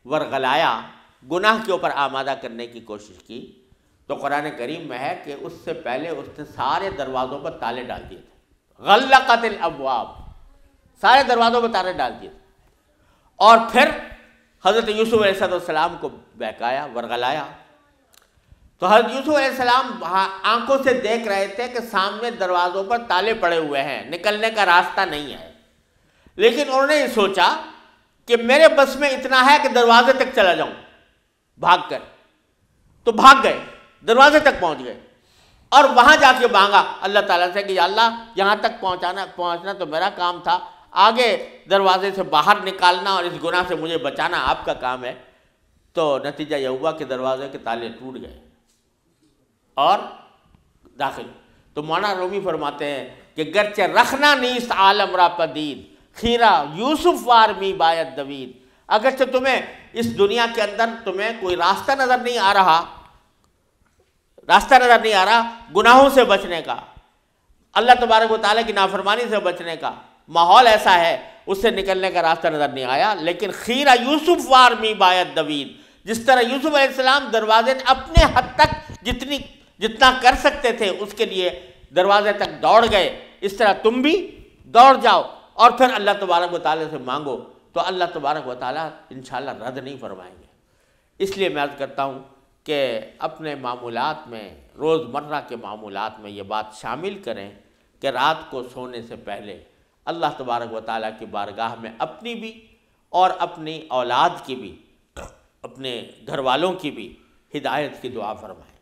ورغلایا، گناہ کے اوپر آمادہ کرنے کی کوشش کی، تو قرآن کریم میں ہے کہ اس سے پہلے اس نے سارے دروازوں پر تالے ڈال دیے تھے، غلقت الابواب، سارے دروازوں پر تالے ڈال دیے تھے، اور پھر حضرت یوسف علیہ السلام کو بہکایا، ورغلایا۔ تو حضرت یوسف علیہ السلام آنکھوں سے دیکھ رہے تھے کہ سامنے دروازوں پر تالے پڑے ہوئے ہیں، نکلنے کا راستہ نہیں ہے، لیکن انہوں نے یہ سوچا کہ میرے بس میں اتنا ہے کہ دروازے تک چلا جاؤں بھاگ کر، تو بھاگ گئے، دروازے تک پہنچ گئے، اور وہاں جا کے مانگا اللہ تعالیٰ سے کہ یا اللہ یہاں تک پہنچنا تو میرا کام تھا، آگے دروازے سے باہر نکالنا اور اس گناہ سے مجھے بچانا آپ کا کام ہے۔ تو نتیجہ یہ ہوا کہ دروازے کے تالے ٹوٹ گئے اور داخل۔ تو مولانا رومی فرماتے ہیں کہ گرچہ رکھنا نیست عالم را پدید، خیرہ یوسف وار می باید دوید، اگرچہ تمہیں اس دنیا کے اندر تمہیں کوئی راستہ نظر نہیں آ رہا، گناہوں سے بچنے کا، اللہ تبارک و تعالیٰ کی نافرمانی سے بچنے کا ماحول ایسا ہے، اس سے نکلنے کا راستہ نظر نہیں آیا، لیکن خیرہ یوسف وار می باید دوید، جس طرح یوسف علیہ السلام دروازے اپنے حد تک جتنا کر سکتے تھے اس کے لیے دروازے تک دوڑ گئے، اس طرح تم بھی دوڑ جاؤ اور پھر اللہ تبارک و تعالیٰ سے مانگو، تو اللہ تبارک و تعالیٰ انشاءاللہ رد نہیں فرمائیں گے۔ اس لیے میں عرض کرتا ہوں کہ اپنے معمولات میں، روزمرہ کے معمولات میں یہ بات شامل کریں کہ رات کو سونے سے پہلے اللہ تبارک و تعالیٰ کی بارگاہ میں اپنی بھی اور اپنی اولاد کی بھی، اپنے گھر والوں کی بھی ہدایت کی دعا فرمائیں۔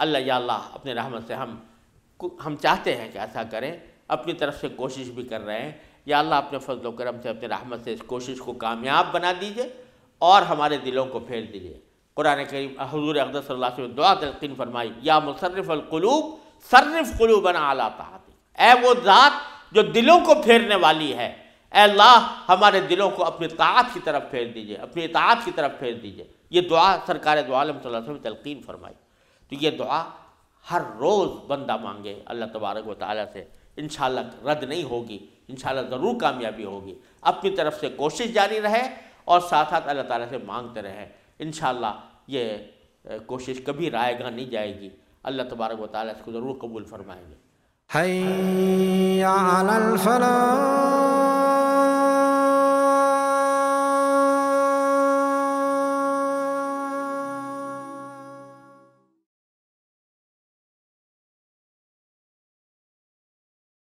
اللہ یا اللہ اپنے رحمت سے ہم چاہتے ہیں کہ ایسا کریں، اپنی طرف سے کوشش بھی کر رہے ہیں، یا اللہ اپنے فضل و کرم سے اپنے رحمت سے اس کوشش کو کامیاب بنا دیجئے اور ہمارے دلوں کو پھیر دیجئے۔ قرآن کریم حضور اقدس صلی اللہ علیہ وسلم دعا تلقین فرمائی، یا مصرف القلوب صرف قلوبنا علی طاعتک، اے وہ ذات جو دلوں کو پھیرنے والی ہے، اے اللہ ہمارے دلوں کو اپنی طاعت کی طرف پھیر دیجئے، اپنی اطاعت کی طرف پھیر دیجئے۔ یہ دعا سرکار دو عالم صلی اللہ علیہ وسلم تلقین فرمائی۔ تو یہ دعا ہر روز بندہ مانگے اللہ تبارک و تعالیٰ سے، انشاءاللہ رد نہیں ہوگی، انشاءاللہ ضرور کامیابی ہوگی۔ اپنی طرف سے کوشش جاری رہے اور ساتھ ساتھ اللہ تعالیٰ سے مانگتے رہیں، انشاءاللہ یہ کوشش کبھی رائے گاہ نہیں جائے گی، اللہ تبارک و تعالیٰ اس کو ضرور قبول فرمائیں گے۔ حی علی الفلاح۔